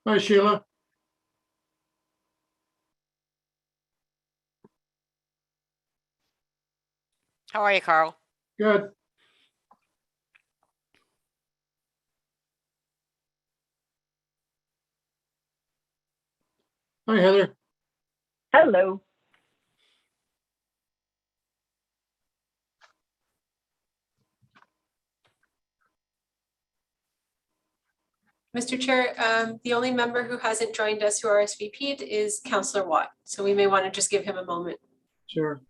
Hi, Sheila. How are you, Carl? Good. Hi, Heather. Hello. Mr. Chair, the only member who hasn't joined us who RSVP'd is Councillor Watt. So we may want to just give him a moment. Sure.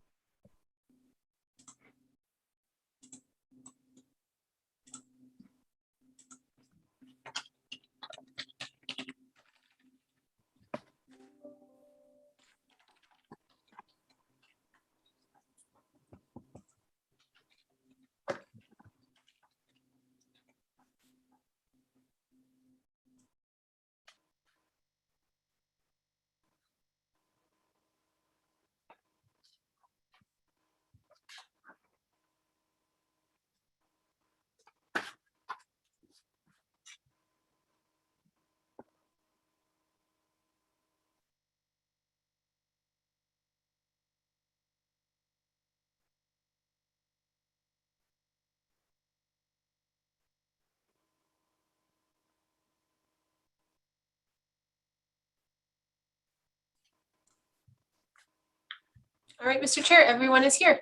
All right, Mr. Chair, everyone is here.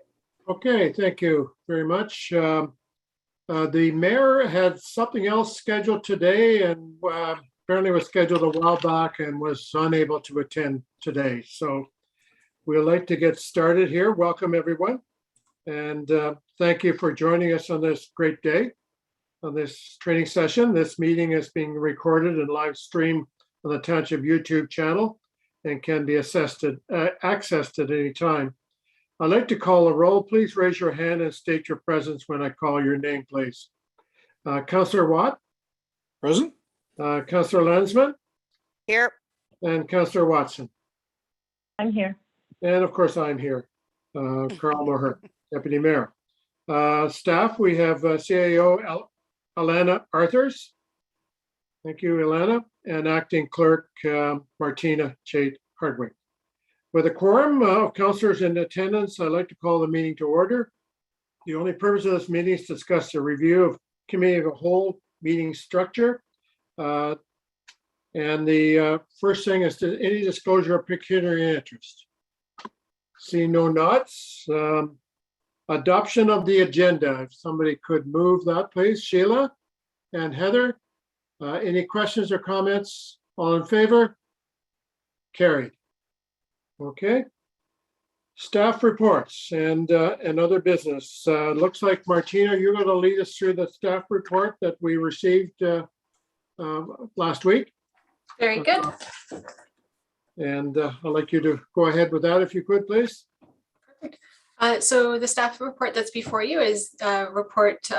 Okay, thank you very much. The mayor had something else scheduled today and apparently was scheduled a while back and was unable to attend today. So we'd like to get started here. Welcome, everyone. And thank you for joining us on this great day, on this training session. This meeting is being recorded and live streamed on the Township YouTube channel and can be accessed at any time. I'd like to call a roll. Please raise your hand and state your presence when I call your name, please. Councillor Watt? Present. Councillor Landsman? Here. And Councillor Watson? I'm here. And of course, I'm here. Carl Maher, Deputy Mayor. Staff, we have CAO Alana Arthurs. Thank you, Alana. And Acting Clerk Martina Chait Hardwick. With a quorum of councillors in attendance, I'd like to call the meeting to order. The only purpose of this meeting is to discuss a review of committee of the whole meeting structure. And the first thing is any disclosure of pecuniary interest. See no nods. Adoption of the agenda. If somebody could move that, please. Sheila and Heather, any questions or comments? All in favor? Carried. Okay. Staff reports and other business. Looks like Martina, you're going to lead us through the staff report that we received last week. Very good. And I'd like you to go ahead with that if you could, please. Perfect. So the staff report that's before you is report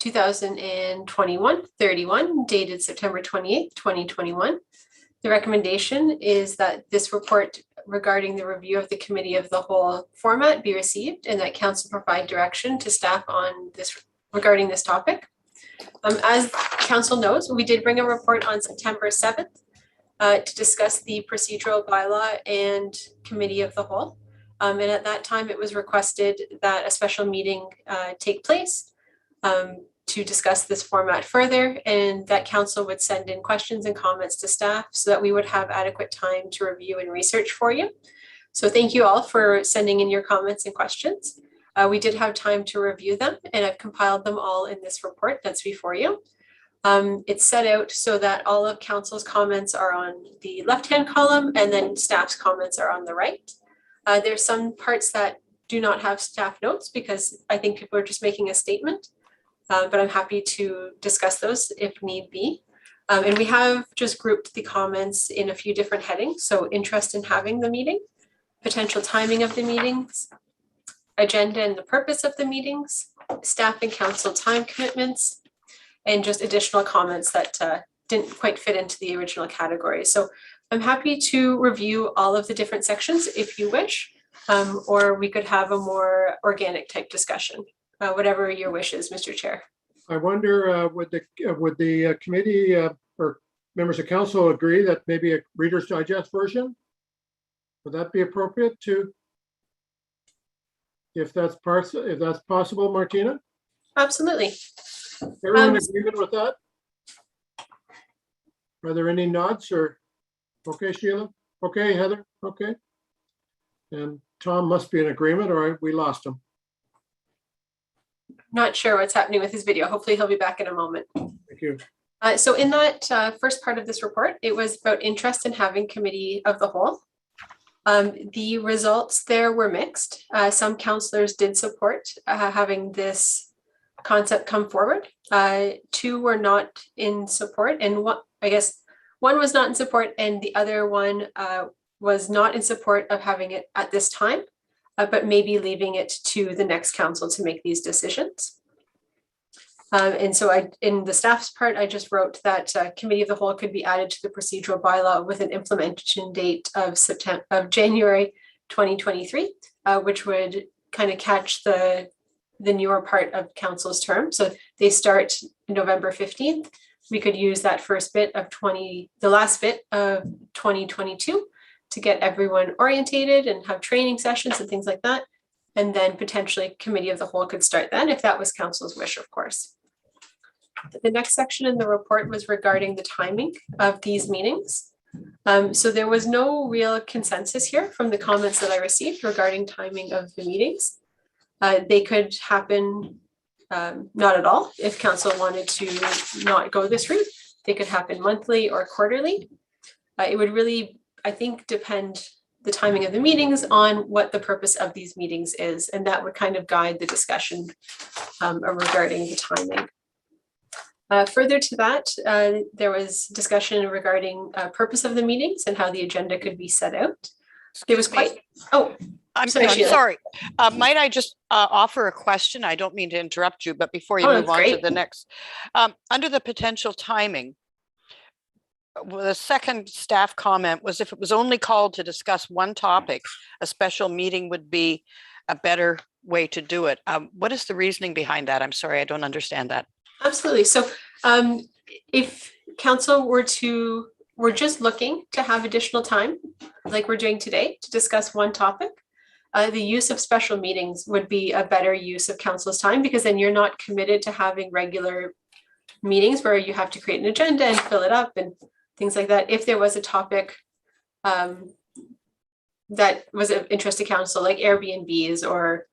2021-31 dated September 28th, 2021. The recommendation is that this report regarding the review of the committee of the whole format be received and that council provide direction to staff on this regarding this topic. As council knows, we did bring a report on September 7th to discuss the procedural bylaw and committee of the whole. And at that time, it was requested that a special meeting take place to discuss this format further, and that council would send in questions and comments to staff so that we would have adequate time to review and research for you. So thank you all for sending in your comments and questions. We did have time to review them, and I've compiled them all in this report that's before you. It's set out so that all of council's comments are on the left-hand column and then staff's comments are on the right. There's some parts that do not have staff notes because I think people are just making a statement. But I'm happy to discuss those if need be. And we have just grouped the comments in a few different headings. So interest in having the meeting, potential timing of the meetings, agenda and the purpose of the meetings, staff and council time commitments, and just additional comments that didn't quite fit into the original category. So I'm happy to review all of the different sections if you wish, or we could have a more organic type discussion. Whatever your wish is, Mr. Chair. I wonder would the committee or members of council agree that maybe a Reader's Digest version? Would that be appropriate to, if that's possible, Martina? Absolutely. Everyone in agreement with that? Are there any nods or, okay, Sheila? Okay, Heather? Okay. And Tom must be in agreement or we lost him. Not sure what's happening with his video. Hopefully he'll be back in a moment. Thank you. So in that first part of this report, it was about interest in having committee of the whole. The results there were mixed. Some councillors did support having this concept come forward. Two were not in support, and one was not in support and the other one was not in support of having it at this time, but maybe leaving it to the next council to make these decisions. And so in the staff's part, I just wrote that committee of the whole could be added to the procedural bylaw with an implementation date of January 2023, which would kind of catch the newer part of council's term. So they start November 15th. We could use that first bit of the last bit of 2022 to get everyone orientated and have training sessions and things like that. And then potentially committee of the whole could start then if that was council's wish, of course. The next section in the report was regarding the timing of these meetings. So there was no real consensus here from the comments that I received regarding timing of the meetings. They could happen not at all. If council wanted to not go this route, they could happen monthly or quarterly. It would really, I think, depend the timing of the meetings on what the purpose of these meetings is, and that would kind of guide the discussion regarding the timing. Further to that, there was discussion regarding purpose of the meetings and how the agenda could be set out. It was quite, I'm sorry, Sheila. sorry. Might I just offer a question? I don't mean to interrupt you, but before you move that's on to great. the next, under the potential timing, the second staff comment was if it was only called to discuss one topic, a special meeting would be a better way to do it. What is the reasoning behind that? I'm sorry, I don't understand that. Absolutely. So if council we're just looking to have additional time, like we're doing today, to discuss one topic, the use of special meetings would be a better use of council's time, because then you're not committed to having regular meetings where you have to create an agenda and fill it up and things like that. If there was a topic that was of interest to council, like Airbnbs or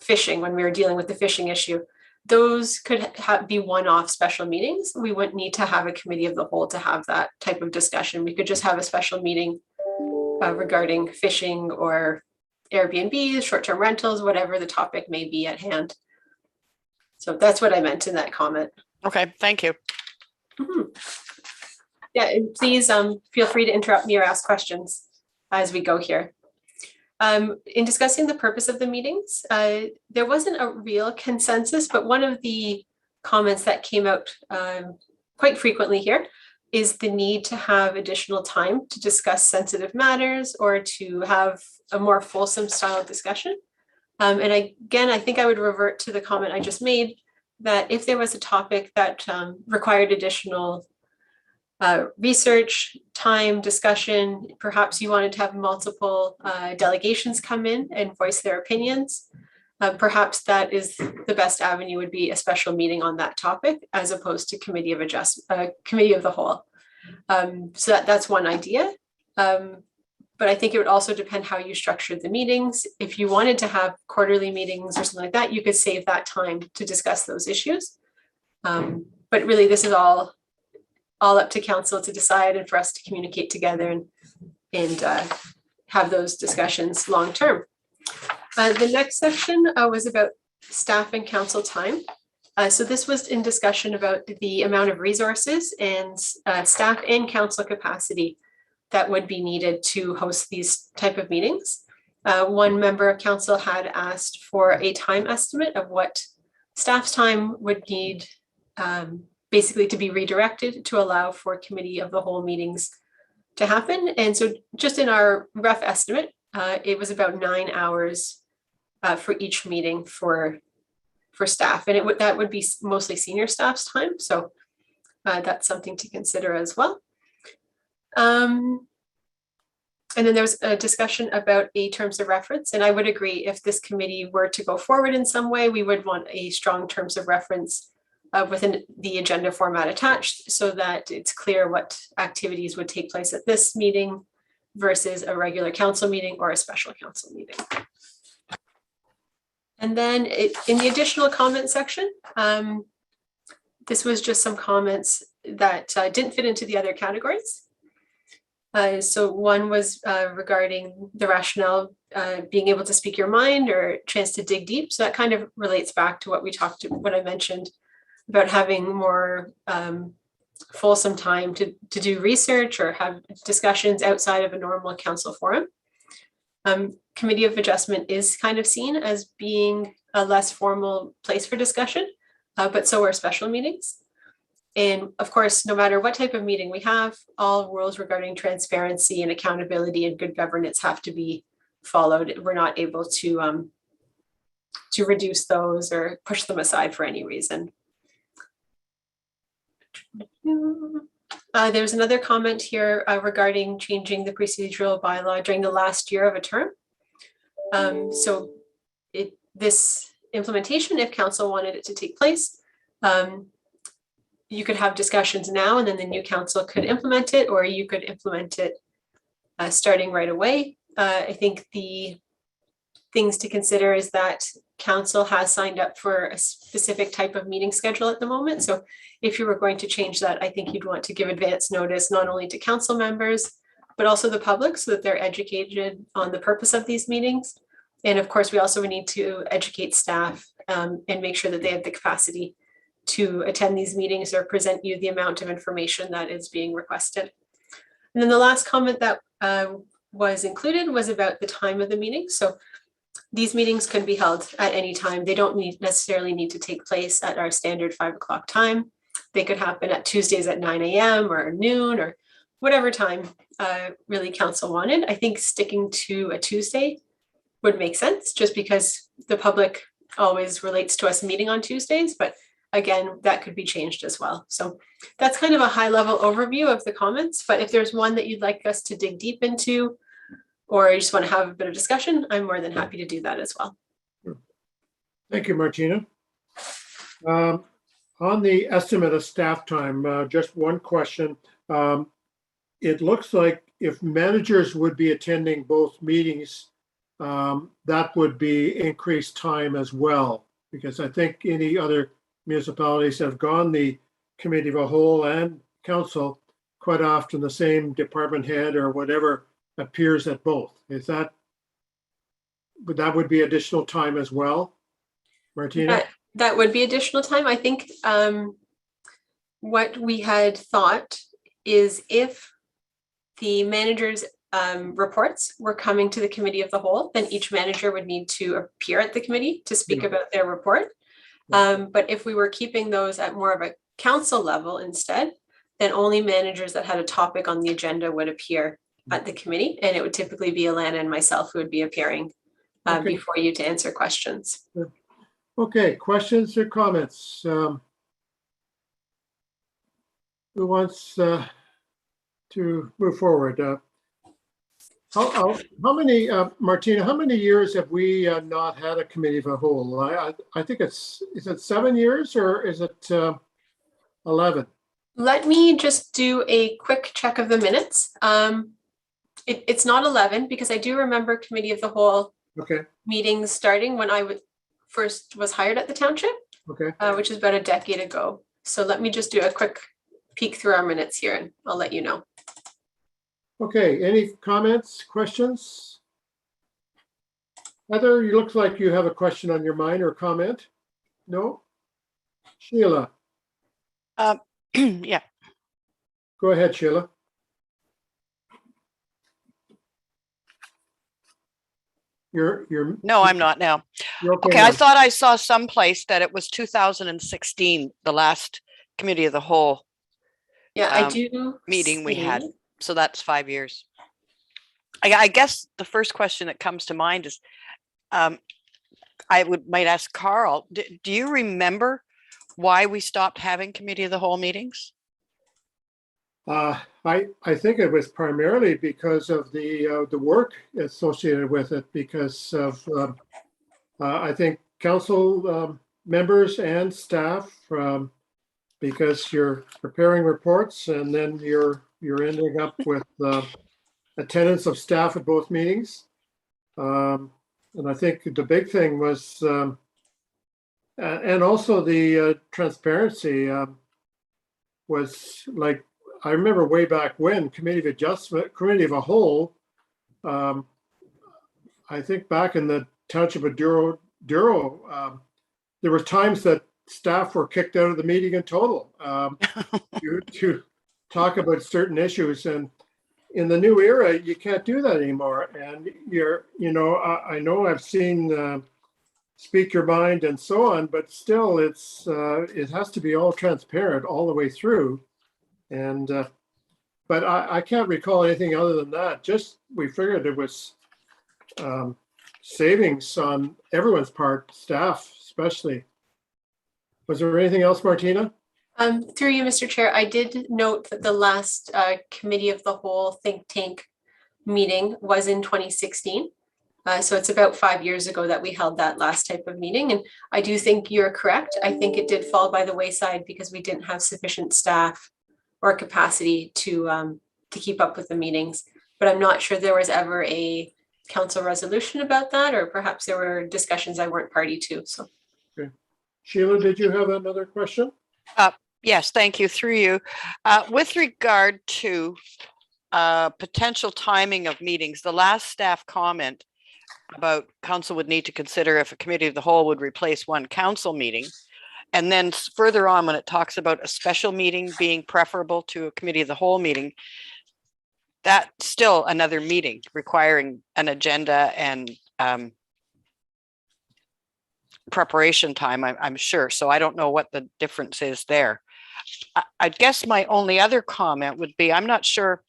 fishing, when we were dealing with the fishing issue, those could be one-off special meetings. We wouldn't need to have a committee of the whole to have that type of discussion. We could just have a special meeting regarding fishing or Airbnbs, short-term rentals, whatever the topic may be at hand. So that's what I meant in that comment. Okay, thank you. Mm-hmm. Yeah, and please feel free to interrupt me or ask questions as we go here. In discussing the purpose of the meetings, there wasn't a real consensus, but one of the comments that came out quite frequently here is the need to have additional time to discuss sensitive matters or to have a more fulsome style of discussion. And again, I think I would revert to the comment I just made, that if there was a topic that required additional research, time, discussion, perhaps you wanted to have multiple delegations come in and voice their opinions. Perhaps that is the best avenue, would be a special meeting on that topic as opposed to committee of the whole. So that's one idea. But I think it would also depend how you structured the meetings. If you wanted to have quarterly meetings or something like that, you could save that time to discuss those issues. But really, this is all up to council to decide and for us to communicate together and have those discussions long term. The next section was about staff and council time. So this was in discussion about the amount of resources and staff and council capacity that would be needed to host these type of meetings. One member of council had asked for a time estimate of what staff's time would need basically to be redirected to allow for committee of the whole meetings to happen. And so just in our rough estimate, it was about 9 hours for each meeting for staff. And that would be mostly senior staff's time. So that's something to consider as well. And then there was a discussion about a terms of reference, and I would agree, if this committee were to go forward in some way, we would want a strong terms of reference within the agenda format attached, so that it's clear what activities would take place at this meeting versus a regular council meeting or a special council meeting. And then in the additional comment section, this was just some comments that didn't fit into the other categories. So one was regarding the rationale, being able to speak your mind or chance to dig deep. So that kind of relates back to what I mentioned about having more fulsome time to do research or have discussions outside of a normal council forum. Committee of Adjustment is kind of seen as being a less formal place for discussion, but so are special meetings. And of course, no matter what type of meeting we have, all rules regarding transparency and accountability and good governance have to be followed. We're not able to reduce those or push them aside for any reason. There's another comment here regarding changing the procedural bylaw during the last year of a term. So this implementation, if council wanted it to take place, you could have discussions now and then the new council could implement it, or you could implement it starting right away. I think the things to consider is that council has signed up for a specific type of meeting schedule at the moment. So if you were going to change that, I think you'd want to give advance notice, not only to council members, but also the public, so that they're educated on the purpose of these meetings. And of course, we also need to educate staff and make sure that they have the capacity to attend these meetings or present you the amount of information that is being requested. And then the last comment that was included was about the time of the meeting. So these meetings could be held at any time. They don't necessarily need to take place at our standard 5 o'clock time. They could happen at Tuesdays at 9 a.m. or noon or whatever time really council wanted. I think sticking to a Tuesday would make sense, just because the public always relates to us meeting on Tuesdays, but again, that could be changed as well. So that's kind of a high level overview of the comments, but if there's one that you'd like us to dig deep into, or you just want to have a bit of discussion, I'm more than happy to do that as well. Thank you, Martina. On the estimate of staff time, just one question. It looks like if managers would be attending both meetings, that would be increased time as well, because I think any other municipalities have gone the committee of a whole and council, quite often the same department head or whatever appears at both. Is that, but that would be additional time as well, Martina? That would be additional time. I think what we had thought is if the manager's reports were coming to the committee of the whole, then each manager would need to appear at the committee to speak about their report. But if we were keeping those at more of a council level instead, then only managers that had a topic on the agenda would appear at the committee, and it would typically be Alana and myself who would be appearing before you to answer questions. Okay, questions or comments? Who wants to move forward? How many, Martina, how many years have we not had a committee of a whole? I think is it 7 years or is it 11? Let me just do a quick check of the minutes. It's not 11, because I do remember committee of the whole meetings starting when I first was hired at the township, which is about a decade ago. So let me just do a quick peek through our minutes here and I'll let you know. Okay, any comments, questions? Heather, you look like you have a question on your mind or comment. No? Sheila? Yeah. Go ahead, Sheila. You're No, I'm not now. Okay, now. I thought I saw someplace that it was 2016, the last committee of the whole. Yeah, I do. Meeting we had. So that's 5 years. I guess the first question that comes to mind is, I might ask Carl, do you remember why we stopped having committee of the whole meetings? I think it was primarily because of the work associated with it, because of I think council members and staff, because you're preparing reports and then you're ending up with attendance of staff at both meetings. And I think the big thing was, and also the transparency was like, I remember way back when Committee of Adjustment, Committee of a Whole, I think back in the township of Douro, there were times that staff were kicked out of the meeting in total to talk about certain issues. And in the new era, you can't do that anymore. And I know I've seen speak your mind and so on, but still it has to be all transparent all the way through. And, but I can't recall anything other than that. Just, we figured it was savings on everyone's part, staff especially. Was there anything else, Martina? Through you, Mr. Chair, I did note that the last Committee of the Whole think tank meeting was in 2016. So it's about 5 years ago that we held that last type of meeting. And I do think you're correct. I think it did fall by the wayside because we didn't have sufficient staff or capacity to keep up with the meetings. But I'm not sure there was ever a council resolution about that, or perhaps there were discussions I weren't party to. So, okay. Sheila, did you have another question? Yes, thank you. Through you. With regard to potential timing of meetings, the last staff comment about council would need to consider if a committee of the whole would replace one council meeting. And then further on, when it talks about a special meeting being preferable to a committee of the whole meeting, that's still another meeting requiring an agenda and preparation time, I'm sure. So I don't know what the difference is there. I guess my only other comment would be, I'm not sure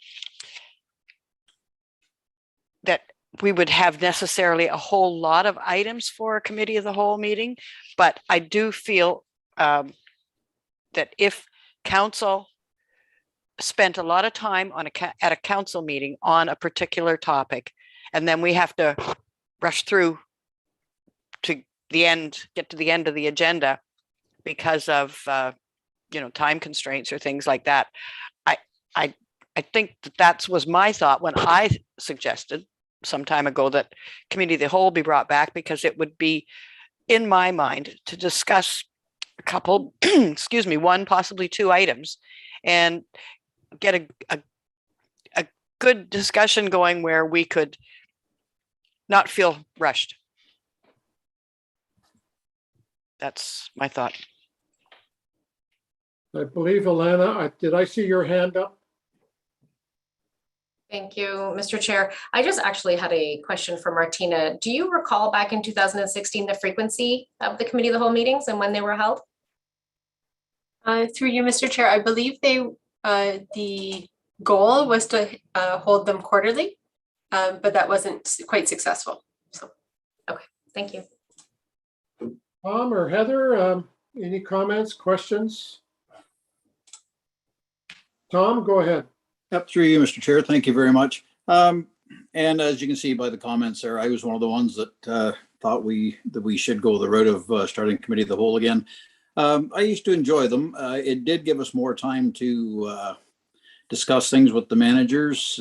that we would have necessarily a whole lot of items for a committee of the whole meeting, but I do feel that if council spent a lot of time on at a council meeting on a particular topic, and then we have to rush through to the end, get to the end of the agenda because of time constraints or things like that. I think that was my thought when I suggested some time ago that committee of the whole be brought back, because it would be, in my mind, to discuss a couple, excuse me, one, possibly two items, and get a good discussion going where we could not feel rushed. That's my thought. I believe, Alana, did I see your hand up? Thank you, Mr. Chair. I just actually had a question for Martina. Do you recall back in 2016 the frequency of the committee of the whole meetings and when they were held? Through you, Mr. Chair, I believe the goal was to hold them quarterly, but that wasn't quite successful. So, okay, thank you. Tom or Heather, any comments, questions? Tom, go ahead. Yep, through you, Mr. Chair. Thank you very much. And as you can see by the comments there, I was one of the ones that thought that we should go the route of starting committee of the whole again. I used to enjoy them. It did give us more time to discuss things with the managers,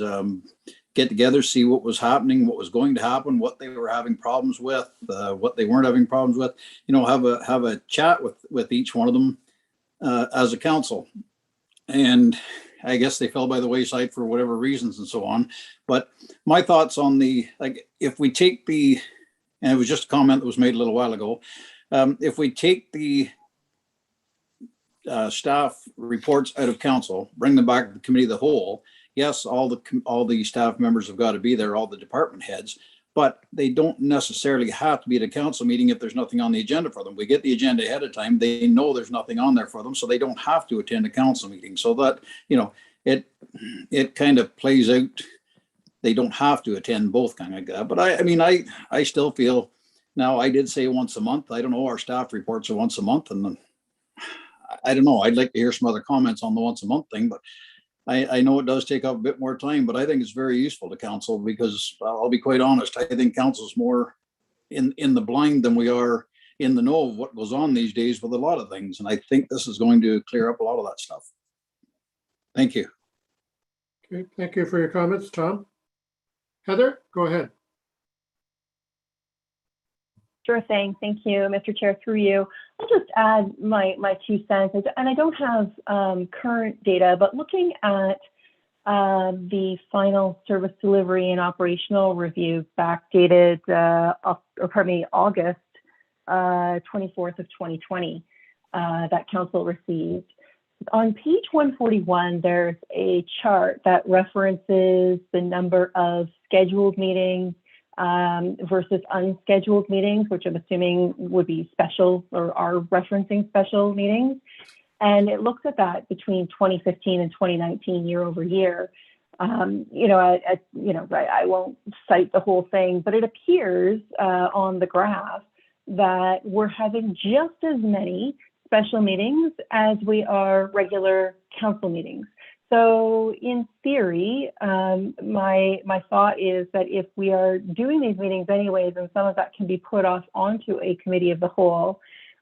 get together, see what was happening, what was going to happen, what they were having problems with, what they weren't having problems with. Have a chat with each one of them as a council. And I guess they fell by the wayside for whatever reasons and so on. But my thoughts on if we take and it was just a comment that was made a little while ago, if we take the staff reports out of council, bring them back to the committee of the whole, yes, all the staff members have got to be there, all the department heads, but they don't necessarily have to be at a council meeting if there's nothing on the agenda for them. We get the agenda ahead of time. They know there's nothing on there for them, so they don't have to attend a council meeting. So that, it kind of plays out. They don't have to attend both kind of that. But I still feel, now I did say once a month. I don't know, our staff reports are once a month, and then I don't know. I'd like to hear some other comments on the once a month thing, but I know it does take up a bit more time, but I think it's very useful to council because I'll be quite honest, I think council's more in the blind than we are in the know of what goes on these days with a lot of things. And I think this is going to clear up a lot of that stuff. Thank you. Okay, thank you for your comments, Tom. Heather, go ahead. Sure thing. Thank you, Mr. Chair, through you. I'll just add my 2 cents. And I don't have current data, but looking at the final service delivery and operational review backdated, August 24th of 2020 that council received. On page 141, there's a chart that references the number of scheduled meetings versus unscheduled meetings, which I'm assuming would be special or are referencing special meetings. And it looks at that between 2015 and 2019 year over year. I won't cite the whole thing, but it appears on the graph that we're having just as many special meetings as we are regular council meetings. So in theory, my thought is that if we are doing these meetings anyways, and some of that can be put off onto a committee of the whole,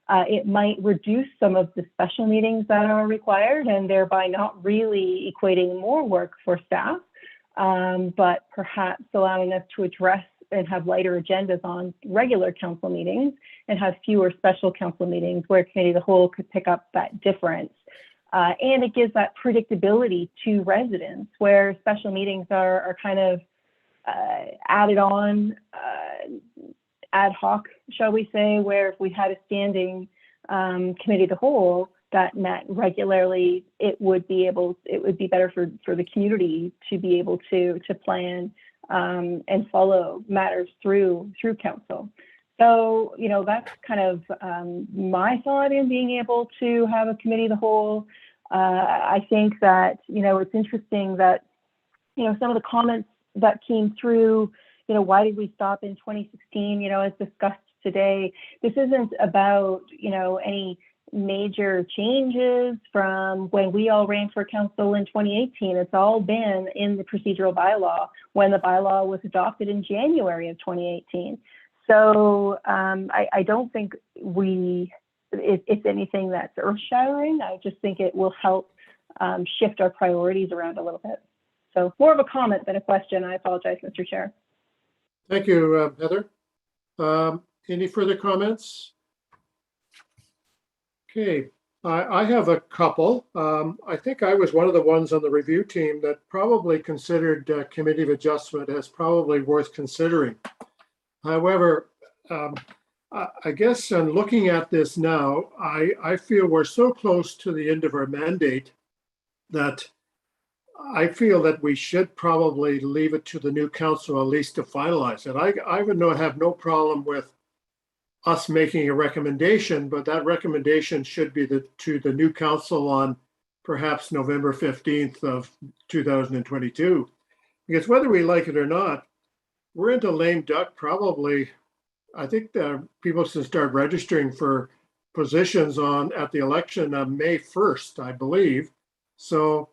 it might reduce some of the special meetings that are required and thereby not really equating more work for staff, but perhaps allowing us to address and have lighter agendas on regular council meetings and have fewer special council meetings where committee of the whole could pick up that difference. And it gives that predictability to residents where special meetings are kind of added on ad hoc, shall we say, where if we had a standing committee of the whole that met regularly, it would be better for the community to be able to plan and follow matters through council. So, that's kind of my thought in being able to have a committee of the whole. I think that, it's interesting that, some of the comments that came through, why did we stop in 2016, as discussed today, this isn't about, any major changes from when we all ran for council in 2018. It's all been in the procedural bylaw when the bylaw was adopted in January of 2018. So I don't think it's anything that's earth-shattering. I just think it will help shift our priorities around a little bit. So more of a comment than a question. I apologize, Mr. Chair. Thank you, Heather. Any further comments? Okay, I have a couple. I think I was one of the ones on the review team that probably considered committee of adjustment as probably worth considering. However, I guess in looking at this now, I feel we're so close to the end of our mandate that I feel that we should probably leave it to the new council at least to finalize it. I would have no problem with us making a recommendation, but that recommendation should be to the new council on perhaps November 15th of 2022. Because whether we like it or not, we're into lame duck probably. I think people should start registering for positions at the election on May 1st, I believe. So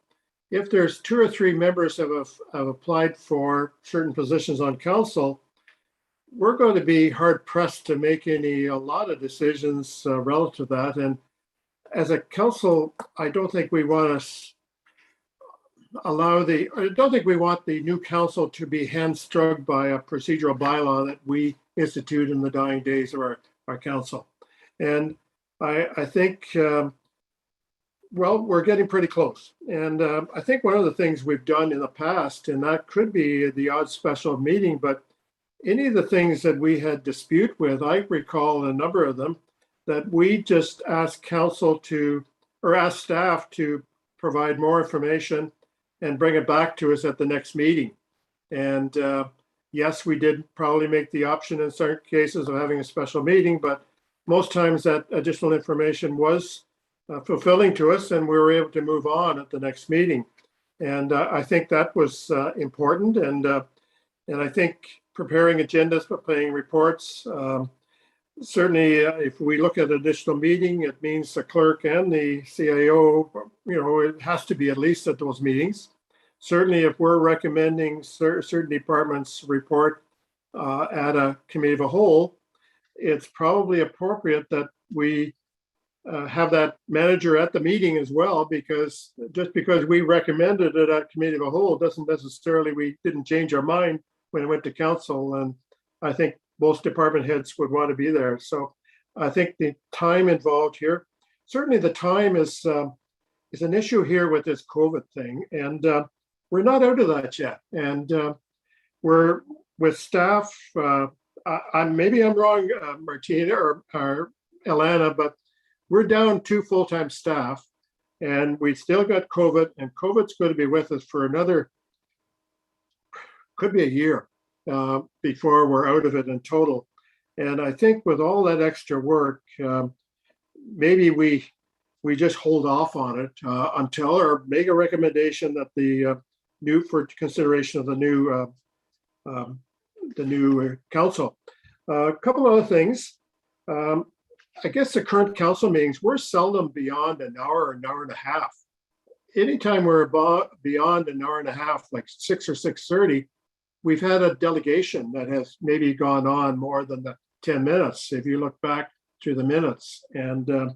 if there's 2 or 3 members have applied for certain positions on council, we're going to be hard pressed to make a lot of decisions relative to that. And as a council, I don't think we want the new council to be hamstrung by a procedural bylaw that we institute in the dying days of our council. And I think, we're getting pretty close. And I think one of the things we've done in the past, and that could be the odd special meeting, but any of the things that we had dispute with, I recall a number of them, that we just asked council or asked staff to provide more information and bring it back to us at the next meeting. And yes, we did probably make the option in certain cases of having a special meeting, but most times that additional information was fulfilling to us and we were able to move on at the next meeting. And I think that was important. And I think preparing agendas, preparing reports, certainly, if we look at additional meeting, it means the clerk and the CIO, it has to be at least at those meetings. Certainly, if we're recommending certain departments report at a committee of a whole, it's probably appropriate that we have that manager at the meeting as well, because just because we recommended it at committee of a whole doesn't necessarily we didn't change our mind when it went to council. And I think most department heads would want to be there. So I think the time involved here, certainly the time is an issue here with this COVID thing. And we're not out of that yet. And we're with staff, maybe I'm wrong, Martina or Alana, but we're down 2 full-time staff and we still got COVID, and COVID's going to be with us for another, could be a year before we're out of it in total. And I think with all that extra work, maybe we just hold off on it until, or make a recommendation that the for consideration of the new council. A couple other things. I guess the current council meetings, we're seldom beyond an hour and a half. Anytime we're beyond an hour and a half, like 6 or 6:30, we've had a delegation that has maybe gone on more than the 10 minutes, if you look back through the minutes. And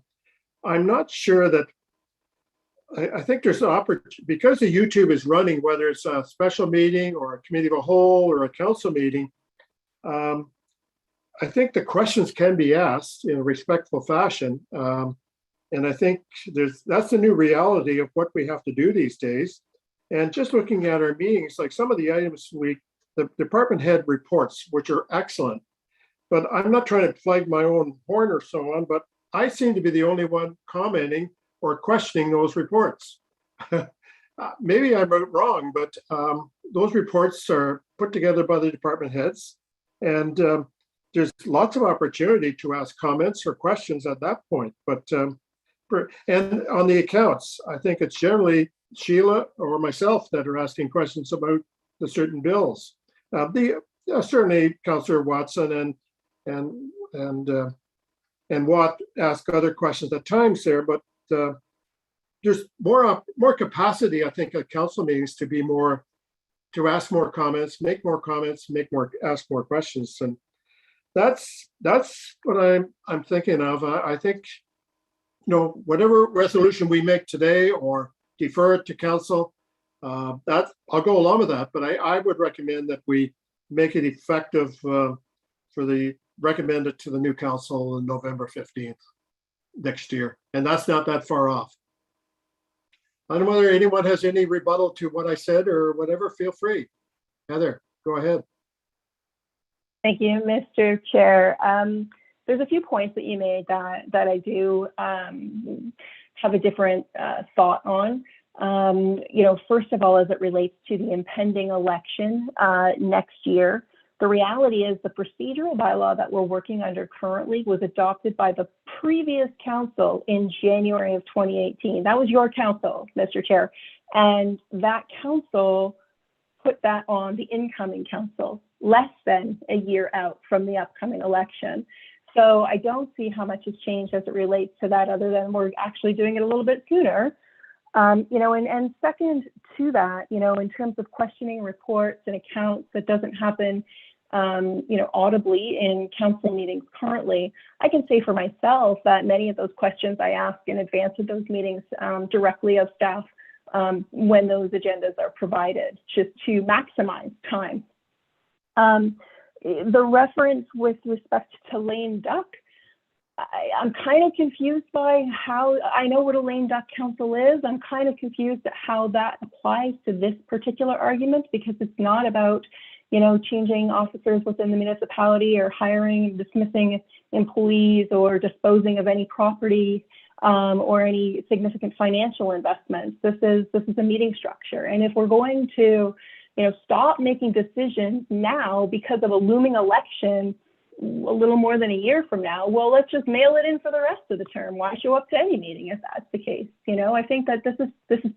I'm not sure that, I think there's an opportunity, because the YouTube is running, whether it's a special meeting or a committee of a whole or a council meeting, I think the questions can be asked in a respectful fashion. And I think that's the new reality of what we have to do these days. And just looking at our meetings, like some of the items the department head reports, which are excellent, but I'm not trying to flag my own horn or so on, but I seem to be the only one commenting or questioning those reports. Maybe I'm wrong, but those reports are put together by the department heads. And there's lots of opportunity to ask comments or questions at that point. But and on the accounts, I think it's generally Sheila or myself that are asking questions about the certain bills. Certainly Councillor Watson and Watt ask other questions at times there, but there's more capacity, I think, at council meetings to ask more comments, ask more questions. And that's what I'm thinking of. I think, whatever resolution we make today or defer it to council, that I'll go along with that. But I would recommend that we make it effective recommend it to the new council on November 15th next year. And that's not that far off. I don't know whether anyone has any rebuttal to what I said or whatever, feel free. Heather, go ahead. Thank you, Mr. Chair. There's a few points that you made that I do have a different thought on. First of all, as it relates to the impending election next year, the reality is the procedural bylaw that we're working under currently was adopted by the previous council in January of 2018. That was your council, Mr. Chair. And that council put that on the incoming council less than a year out from the upcoming election. So I don't see how much has changed as it relates to that, other than we're actually doing it a little bit sooner. And second to that, in terms of questioning reports and accounts, that doesn't happen, audibly in council meetings currently. I can say for myself that many of those questions I ask in advance of those meetings directly of staff when those agendas are provided, just to maximize time. The reference with respect to lame duck, I'm kind of confused by how, I know what a lame duck council is. I'm kind of confused at how that applies to this particular argument, because it's not about, changing officers within the municipality or hiring, dismissing employees or disposing of any property or any significant financial investments. This is a meeting structure. And if we're going to, stop making decisions now because of a looming election a little more than a year from now, well, let's just mail it in for the rest of the term. Why show up to any meeting if that's the case? I think that this is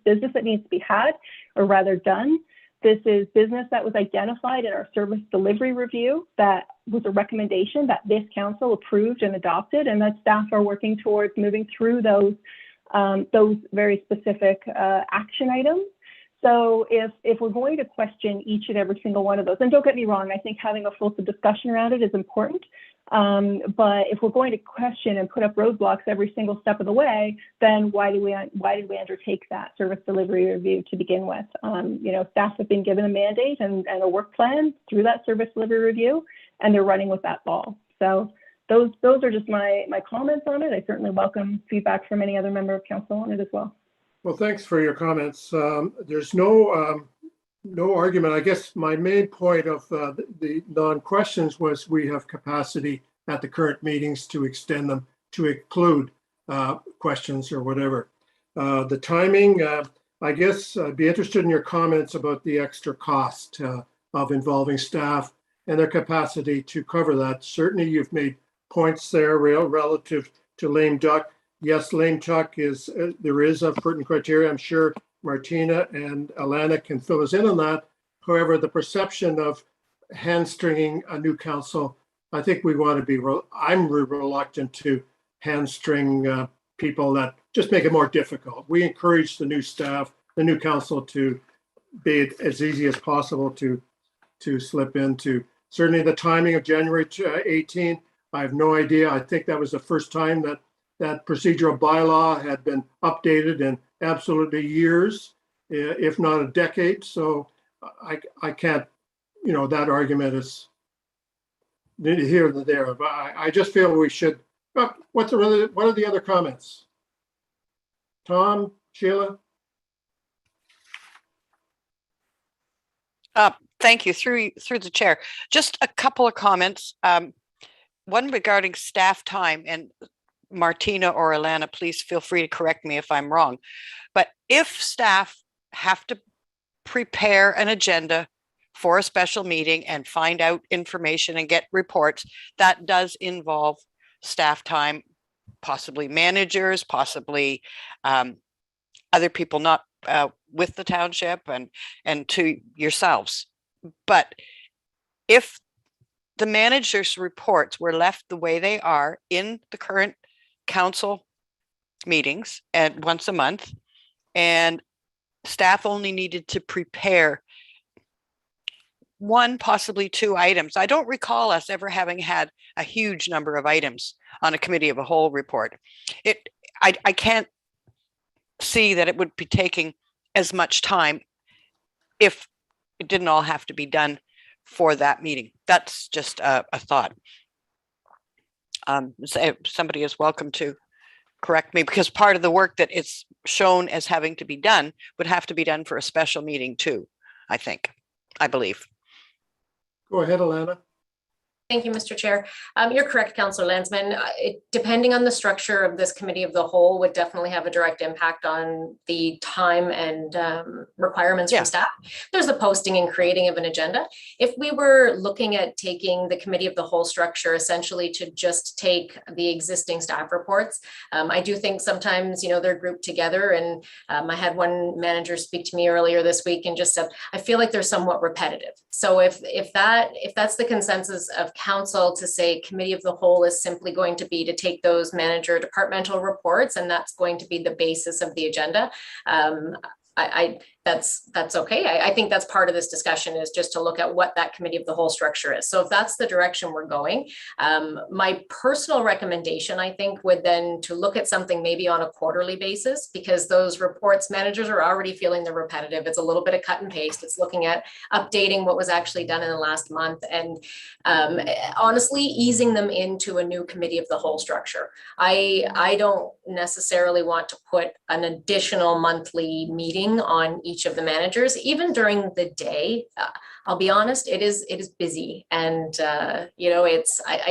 business that needs to be had, or rather done. This is business that was identified in our service delivery review that was a recommendation that this council approved and adopted, and that staff are working towards moving through those very specific action items. So if we're going to question each and every single one of those, and don't get me wrong, I think having a fulsome discussion around it is important. But if we're going to question and put up roadblocks every single step of the way, then why did we undertake that service delivery review to begin with? Staff have been given a mandate and a work plan through that service delivery review, and they're running with that ball. So those are just my comments on it. I certainly welcome feedback from any other member of council on it as well. Well, thanks for your comments. There's no argument. I guess my main point of the non-questions was we have capacity at the current meetings to extend them to include questions or whatever. The timing, I guess I'd be interested in your comments about the extra cost of involving staff and their capacity to cover that. Certainly you've made points there relative to lame duck. Yes, lame duck is, there is a pertinent criteria. I'm sure Martina and Alana can fill us in on that. However, the perception of hamstringing a new council, I think we want to be, I'm reluctant to hamstring people that just make it more difficult. We encourage the new staff, the new council to be as easy as possible to slip into. Certainly the timing of January 18, I have no idea. I think that was the first time that procedural bylaw had been updated in absolutely years, if not a decade. So I can't, that argument is here and there. But I just feel we should. What are the other comments? Tom, Sheila? Thank you, through the chair. Just a couple of comments. One regarding staff time, and Martina or Alana, please feel free to correct me if I'm wrong. But if staff have to prepare an agenda for a special meeting and find out information and get reports, that does involve staff time, possibly managers, possibly other people not with the township and to yourselves. But if the manager's reports were left the way they are in the current council meetings and once a month, and staff only needed to prepare one, possibly two items. I don't recall us ever having had a huge number of items on a committee of a whole report. I can't see that it would be taking as much time if it didn't all have to be done for that meeting. That's just a thought. Somebody is welcome to correct me, because part of the work that it's shown as having to be done would have to be done for a special meeting too, I believe. Go ahead, Alana. Thank you, Mr. Chair. You're correct, Councillor Landsman. Depending on the structure of this committee of the whole would definitely have a direct impact on the time and requirements from staff. There's the posting and creating of an agenda. If we were looking at taking the committee of the whole structure essentially to just take the existing staff reports, I do think sometimes, they're grouped together, and I had one manager speak to me earlier this week and just said, I feel like they're somewhat repetitive. So if that's the consensus of council, to say committee of the whole is simply going to be to take those manager departmental reports, and that's going to be the basis of the agenda, that's okay. I think that's part of this discussion, is just to look at what that committee of the whole structure is. So if that's the direction we're going, my personal recommendation, I think, would then to look at something maybe on a quarterly basis, because those reports, managers are already feeling they're repetitive. It's a little bit of cut and paste. It's looking at updating what was actually done in the last month, and honestly, easing them into a new committee of the whole structure. I don't necessarily want to put an additional monthly meeting on each of the managers, even during the day. I'll be honest, it is busy, and I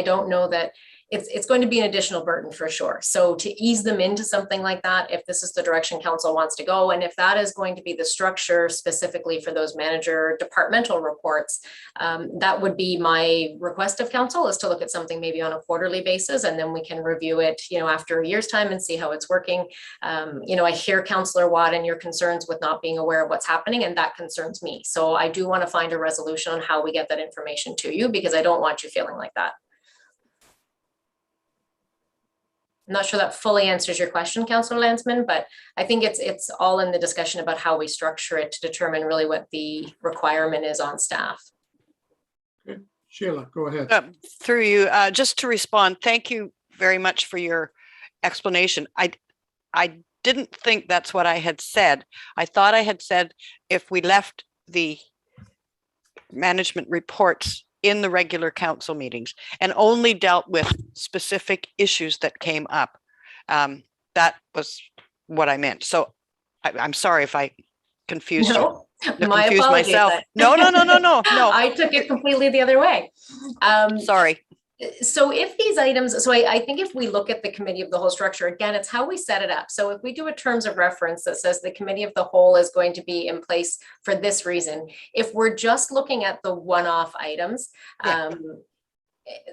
don't know that it's going to be an additional burden for sure. So to ease them into something like that, if this is the direction council wants to go, and if that is going to be the structure specifically for those manager departmental reports, that would be my request of council, is to look at something maybe on a quarterly basis, and then we can review it, after a year's time and see how it's working. I hear Councillor Watt and your concerns with not being aware of what's happening, and that concerns me. So I do want to find a resolution on how we get that information to you, because I don't want you feeling like that. I'm not sure that fully answers your question, Councillor Landsman, but I think it's all in the discussion about how we structure it to determine really what the requirement is on staff. Okay. Sheila, go ahead. Through you, just to respond, thank you very much for your explanation. I didn't think that's what I had said. I thought I had said if we left the management reports in the regular council meetings and only dealt with specific issues that came up. That was what I meant. So I'm sorry if I confused you. My apologies. Myself. No. I took it completely the other way. Sorry. So if these items, so I think if we look at the committee of the whole structure, again, it's how we set it up. So if we do a terms of reference that says the committee of the whole is going to be in place for this reason, if we're just looking at the one-off items,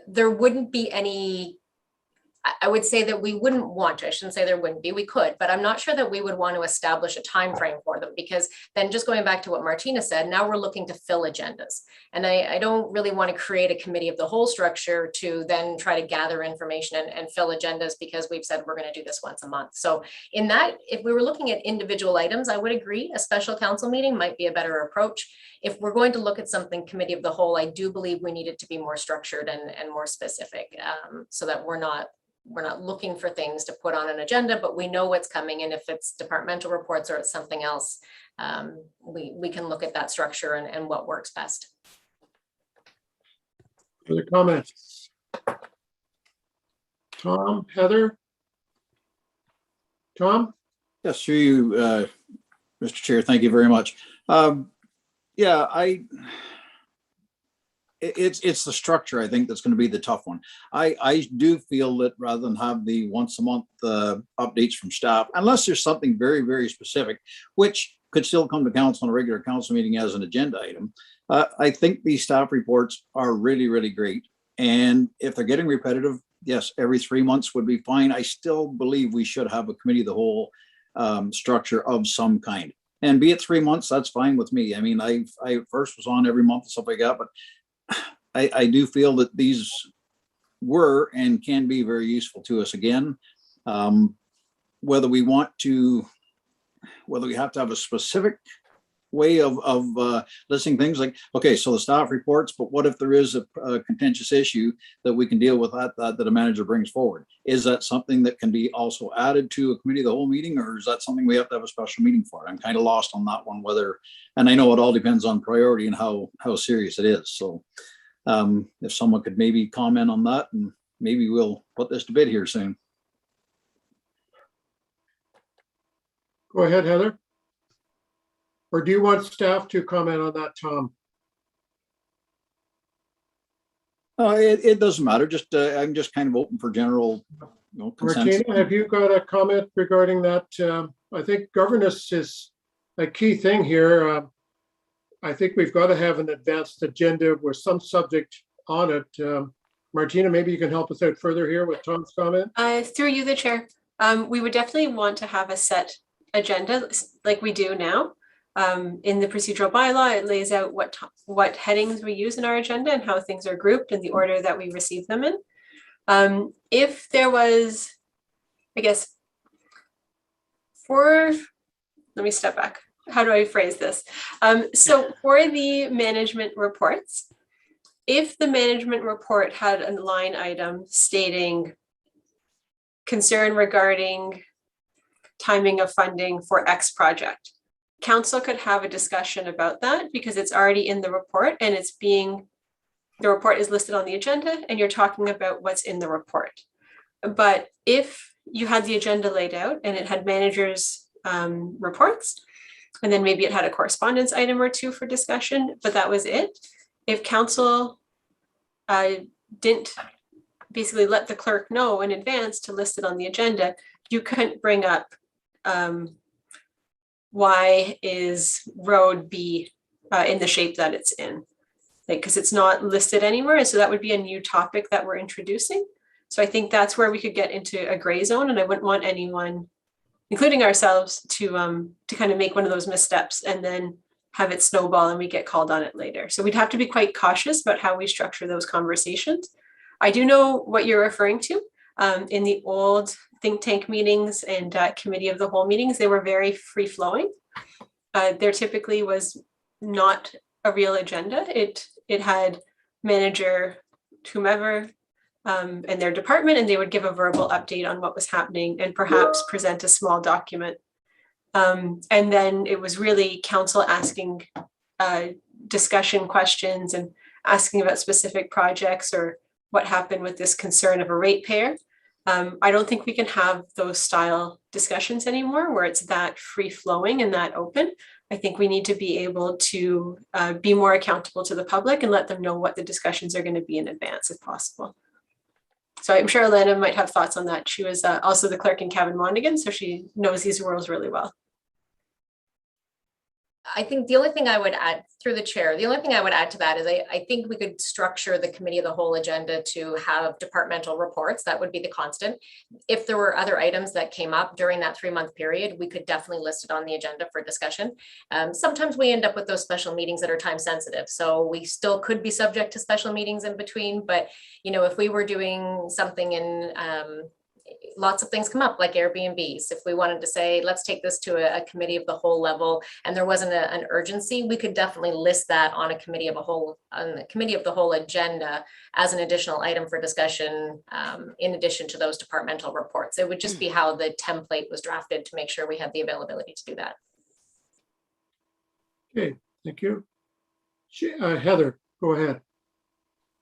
there wouldn't be any, I would say that we wouldn't want to, I shouldn't say there wouldn't be, we could, but I'm not sure that we would want to establish a time frame for them, because then just going back to what Martina said, now we're looking to fill agendas. And I don't really want to create a committee of the whole structure to then try to gather information and fill agendas because we've said we're going to do this once a month. So in that, if we were looking at individual items, I would agree a special council meeting might be a better approach. If we're going to look at something committee of the whole, I do believe we need it to be more structured and more specific, so that we're not looking for things to put on an agenda, but we know what's coming. And if it's departmental reports or it's something else, we can look at that structure and what works best. Other comments? Tom, Heather? Tom? Yes, through you, Mr. Chair. Thank you very much. It's the structure, I think, that's going to be the tough one. I do feel that rather than have the once a month updates from staff, unless there's something very, very specific, which could still come to council on a regular council meeting as an agenda item, I think these staff reports are really, really great. And if they're getting repetitive, yes, every 3 months would be fine. I still believe we should have a committee of the whole structure of some kind. And be it 3 months, that's fine with me. I mean, I first was on every month and stuff like that, but I do feel that these were and can be very useful to us again. Whether we have to have a specific way of listing things like, okay, so the staff reports, but what if there is a contentious issue that we can deal with that a manager brings forward? Is that something that can be also added to a committee of the whole meeting, or is that something we have to have a special meeting for? I'm kind of lost on that one, and I know it all depends on priority and how serious it is. So if someone could maybe comment on that, and maybe we'll put this to bed here soon. Go ahead, Heather. Or do you want staff to comment on that, Tom? It doesn't matter. Just I'm just kind of open for general consensus. Martina, have you got a comment regarding that? I think governance is a key thing here. I think we've got to have an advanced agenda with some subject on it. Martina, maybe you can help us out further here with Tom's comment. Through you, the chair. We would definitely want to have a set agenda like we do now. In the procedural bylaw, it lays out what headings we use in our agenda and how things are grouped in the order that we receive them in. If there was, I guess, let me step back. How do I phrase this? So for the management reports, if the management report had a line item stating concern regarding timing of funding for X project, council could have a discussion about that because it's already in the report and the report is listed on the agenda and you're talking about what's in the report. But if you had the agenda laid out and it had managers' reports, and then maybe it had a correspondence item or two for discussion, but that was it. If council didn't basically let the clerk know in advance to list it on the agenda, you couldn't bring up why is road B in the shape that it's in, like, because it's not listed anywhere. And so that would be a new topic that we're introducing. So I think that's where we could get into a gray zone, and I wouldn't want anyone, including ourselves, to kind of make one of those missteps and then have it snowball and we get called on it later. So we'd have to be quite cautious about how we structure those conversations. I do know what you're referring to. In the old think tank meetings and committee of the whole meetings, they were very free flowing. There typically was not a real agenda. It had manager, whomever, and their department, and they would give a verbal update on what was happening and perhaps present a small document. And then it was really council asking discussion questions and asking about specific projects or what happened with this concern of a ratepayer. I don't think we can have those style discussions anymore where it's that free flowing and that open. I think we need to be able to be more accountable to the public and let them know what the discussions are going to be in advance if possible. So I'm sure Alana might have thoughts on that. She was also the clerk in Cavan Monaghan, so she knows these rules really well. I think the only thing I would add, through the chair, the only thing I would add to that is I think we could structure the committee of the whole agenda to have departmental reports. That would be the constant. If there were other items that came up during that 3-month period, we could definitely list it on the agenda for discussion. Sometimes we end up with those special meetings that are time sensitive. So we still could be subject to special meetings in between. But, you know, if we were doing something in lots of things come up like Airbnbs. If we wanted to say, let's take this to a committee of the whole level and there wasn't an urgency, we could definitely list that on a committee of a whole, on the committee of the whole agenda as an additional item for discussion in addition to those departmental reports. It would just be how the template was drafted to make sure we had the availability to do that. Okay, thank you. Heather, go ahead.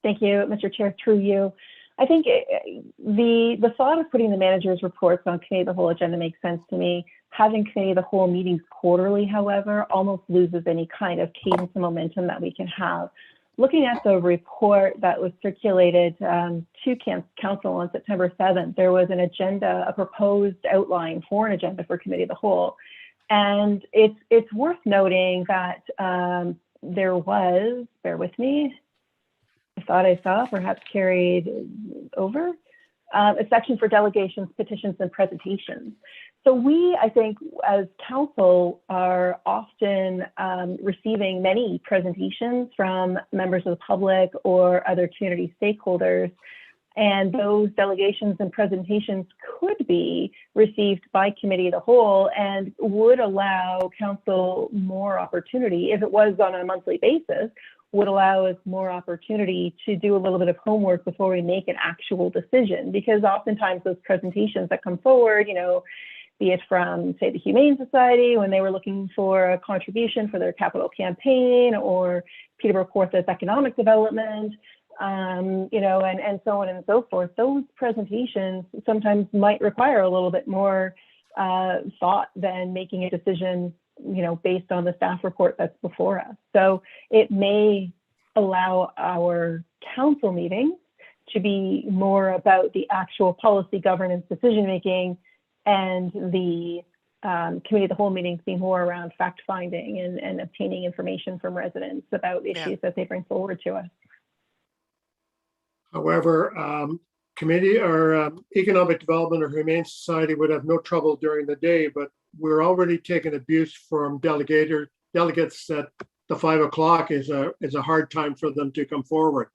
Thank you, Mr. Chair, through you. I think the thought of putting the manager's reports on committee of the whole agenda makes sense to me. Having committee of the whole meetings quarterly, however, almost loses any kind of cadence and momentum that we can have. Looking at the report that was circulated to council on September 7th, there was an agenda, a proposed outline for an agenda for committee of the whole. And it's worth noting that there was, bear with me, I thought I saw, perhaps carried over, a section for delegations, petitions, and presentations. So we, I think, as council, are often receiving many presentations from members of the public or other community stakeholders, and those delegations and presentations could be received by committee of the whole and would allow council more opportunity, if it was on a monthly basis, would allow us more opportunity to do a little bit of homework before we make an actual decision. Because oftentimes those presentations that come forward, you know, be it from, say, the Humane Society when they were looking for a contribution for their capital campaign, or Peterborough Kawarth's economic development, you know, and so on and so forth. Those presentations sometimes might require a little bit more thought than making a decision, you know, based on the staff report that's before us. So it may allow our council meetings to be more about the actual policy governance decision-making, and the committee of the whole meetings being more around fact-finding and obtaining information from residents about issues that they bring forward to us. However, committee or economic development or Humane Society would have no trouble during the day, but we're already taking abuse from delegates at the 5 o'clock is a hard time for them to come forward.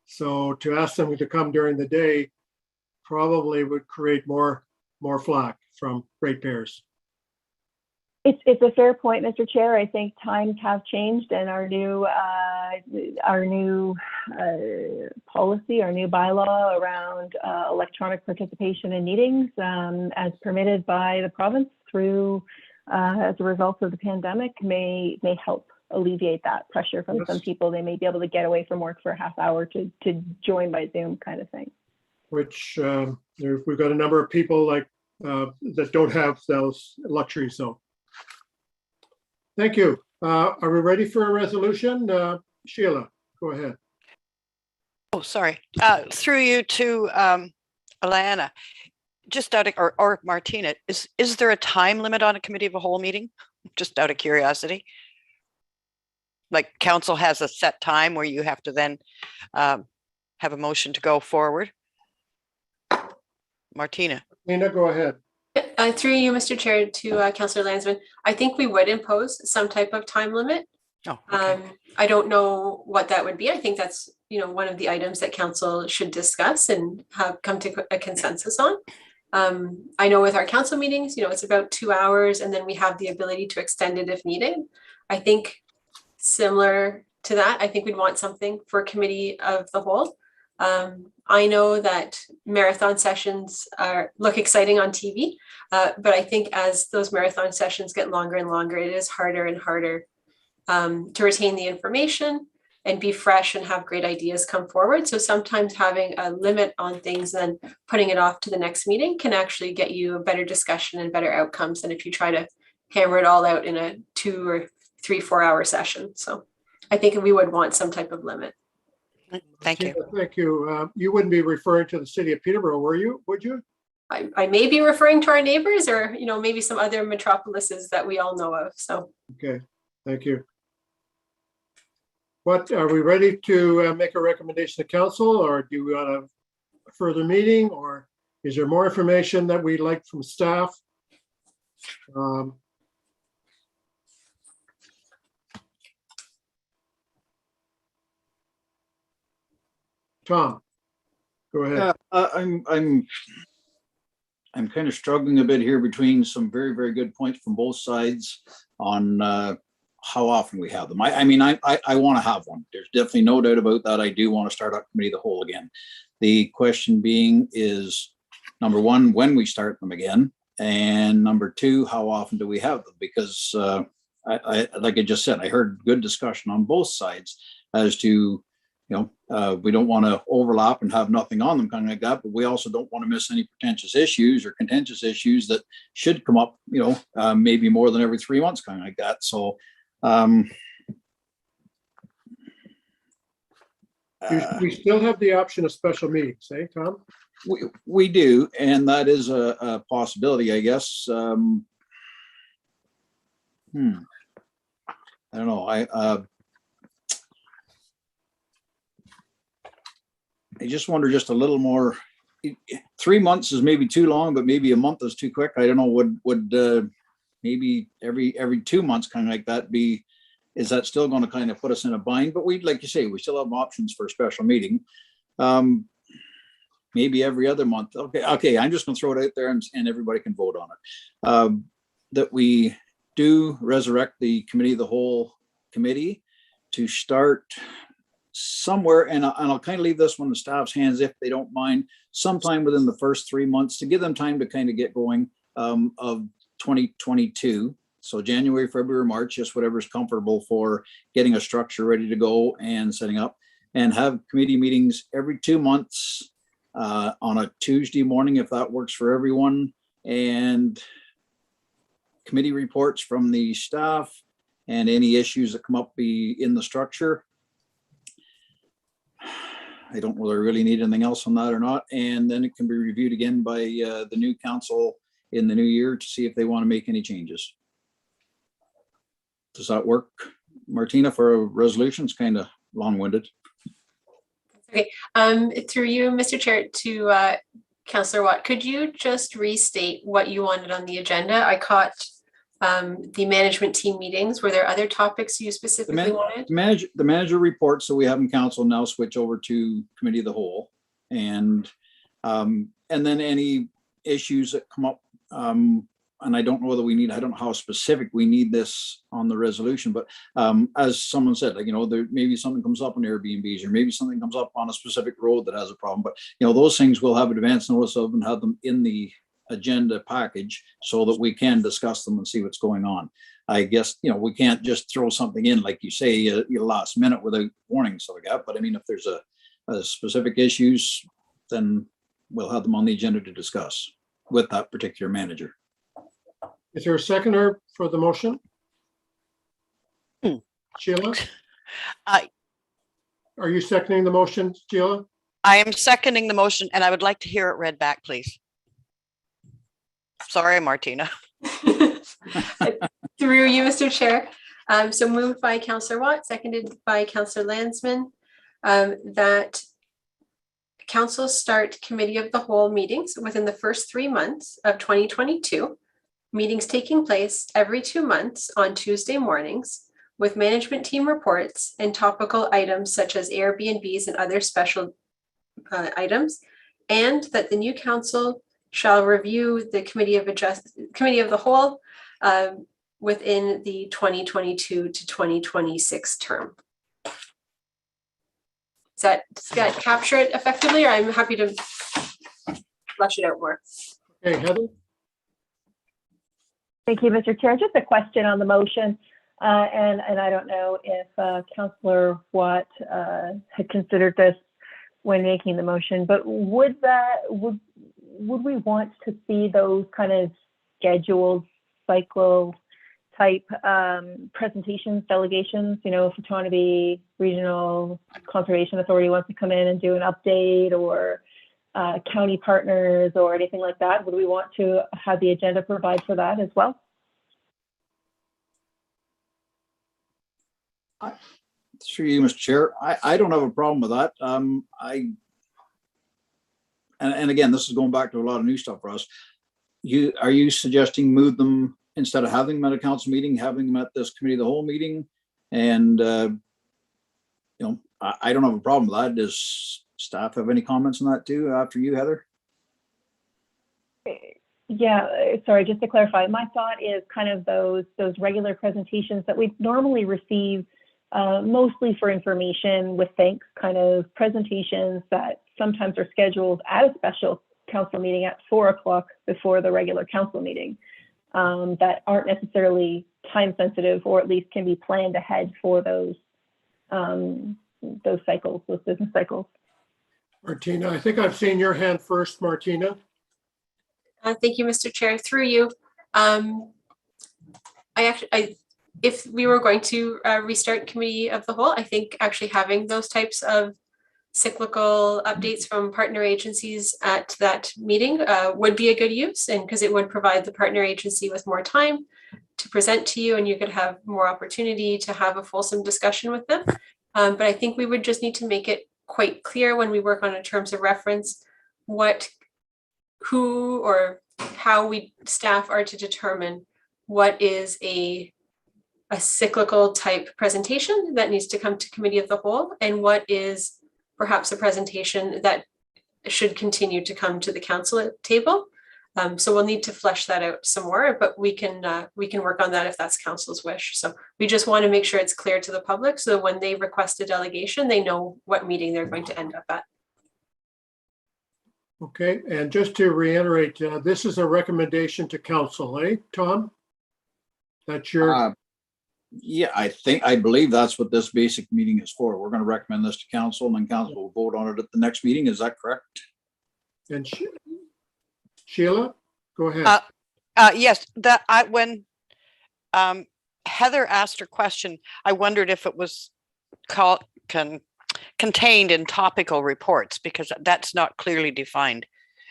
So to ask them to come during the day probably would create more flack from ratepayers. It's a fair point, Mr. Chair. I think times have changed, and our new policy, our new bylaw around electronic participation in meetings, as permitted by the province through as a result of the pandemic, may help alleviate that pressure from some people. They may be able to get away from work for a half hour to join by Zoom, kind of thing. Which we've got a number of people like that don't have those luxuries. So. Thank you. Are we ready for a resolution? Sheila, go ahead. Oh, sorry. Through you to Alana, just out of, or Martina, is there a time limit on a committee of a whole meeting? Just out of curiosity. Like council has a set time where you have to then have a motion to go forward. Martina. Nina, go ahead. Through you, Mr. Chair, to Councillor Landsman, I think we would impose some type of time limit. Oh, okay. I don't know what that would be. I think that's, one of the items that council should discuss and have come to a consensus on. I know with our council meetings, it's about 2 hours, and then we have the ability to extend it if needed. I think similar to that, I think we'd want something for committee of the whole. I know that marathon sessions look exciting on TV, but I think as those marathon sessions get longer and longer, it is harder and harder to retain the information and be fresh and have great ideas come forward. So sometimes having a limit on things and putting it off to the next meeting can actually get you a better discussion and better outcomes than if you try to hammer it all out in a 2 or 3, 4 hour session. So I think we would want some type of limit. Thank you. Thank you. You wouldn't be referring to the city of Peterborough, would you? I may be referring to our neighbors or, maybe some other metropolises that we all know of. So. Okay, thank you. What, are we ready to make a recommendation to council, or do we want a further meeting, or is there more information that we'd like from staff? Tom, go ahead. I'm kind of struggling a bit here between some very, very good points from both sides on how often we have them. I mean, I want to have one. There's definitely no doubt about that. I do want to start up committee of the whole again. The question being is, number one, when we start them again, and number two, how often do we have them? Because like I just said, I heard good discussion on both sides as to, we don't want to overlap and have nothing on them kind of like that, but we also don't want to miss any pretentious issues or contentious issues that should come up, maybe more than every 3 months kind of like that. So We still have the option of special meetings, eh, Tom? we do, and that is a possibility, I guess. I don't know. I just wonder just a little more. 3 months is maybe too long, but maybe a month is too quick. I don't know. Would maybe every 2 months kind of like that be? Is that still going to kind of put us in a bind? But we'd like you say we still have options for a special meeting. Maybe every other month. Okay. I'm just going to throw it out there, and everybody can vote on it. That we do resurrect the committee of the whole committee to start somewhere, and I'll kind of leave this one in the staff's hands if they don't mind, sometime within the first 3 months to give them time to kind of get going of 2022. So January, February, March, just whatever's comfortable for getting a structure ready to go and setting up, and have committee meetings every 2 months on a Tuesday morning, if that works for everyone, and committee reports from the staff and any issues that come up be in the structure. I don't know whether I really need anything else on that or not. And then it can be reviewed again by the new council in the new year to see if they want to make any changes. Does that work, Martina, for a resolution? It's kind of long-winded. Okay, through you, Mr. Chair, to Councillor Watt, could you just restate what you wanted on the agenda? I caught the management team meetings. Were there other topics you specifically wanted? The manager report, so we have in council now switch over to committee of the whole, and then any issues that come up. And I don't know whether we need, I don't know how specific we need this on the resolution, but as someone said, like, there maybe something comes up on Airbnbs, or maybe something comes up on a specific road that has a problem, but those things we'll have advance notice of and have them in the agenda package so that we can discuss them and see what's going on. I guess, we can't just throw something in, like you say, last minute without warning, so like that. But I mean, if there's a specific issues, then we'll have them on the agenda to discuss with that particular manager. Is there a seconder for the motion? Sheila? Are you seconding the motion, Sheila? I am seconding the motion and I would like to hear it read back, please. Sorry, Martina. Through you, Mr. Chair. So moved by Councillor Watt, seconded by Councillor Landsman, that council start committee of the whole meetings within the first 3 months of 2022. Meetings taking place every 2 months on Tuesday mornings with management team reports and topical items such as Airbnbs and other special items, and that the new council shall review the committee of the whole within the 2022 to 2026 term. Does that capture it effectively, or I'm happy to flesh it out more? Okay, Heather? Thank you, Mr. Chair. Just a question on the motion. And I don't know if Councillor Watt had considered this when making the motion, but would we want to see those kind of scheduled cycle type presentations, delegations? You know, if Totonabee Regional Conservation Authority wants to come in and do an update, or county partners or anything like that, would we want to have the agenda provide for that as well? Through you, Mr. Chair, I don't have a problem with that. And again, this is going back to a lot of new stuff for us. Are you suggesting move them, instead of having them at a council meeting, having them at this committee of the whole meeting? And you know, I don't have a problem with that. Does staff have any comments on that too, after you, Heather? Yeah, sorry, just to clarify, my thought is kind of those regular presentations that we normally receive, mostly for information with thanks, kind of presentations that sometimes are scheduled at a special council meeting at 4 o'clock before the regular council meeting, that aren't necessarily time sensitive, or at least can be planned ahead for those cycles, those business cycles. Martina, I think I've seen your hand first, Martina. Thank you, Mr. Chair. Through you, if we were going to restart committee of the whole, I think actually having those types of cyclical updates from partner agencies at that meeting would be a good use, and because it would provide the partner agency with more time to present to you, and you could have more opportunity to have a fulsome discussion with them. But I think we would just need to make it quite clear when we work on a terms of reference who or how we staff are to determine what is a cyclical type presentation that needs to come to committee of the whole, and what is perhaps a presentation that should continue to come to the council table. So we'll need to flesh that out some more, but we can work on that if that's council's wish. So we just want to make sure it's clear to the public, so when they request a delegation, they know what meeting they're going to end up at. Okay, and just to reiterate, this is a recommendation to council, eh, Tom? That's your... Yeah, I believe that's what this basic meeting is for. We're going to recommend this to council, and then council will vote on it at the next meeting. Is that correct? And Sheila, go ahead. Yes, when Heather asked her question, I wondered if it was contained in topical reports, because that's not clearly defined,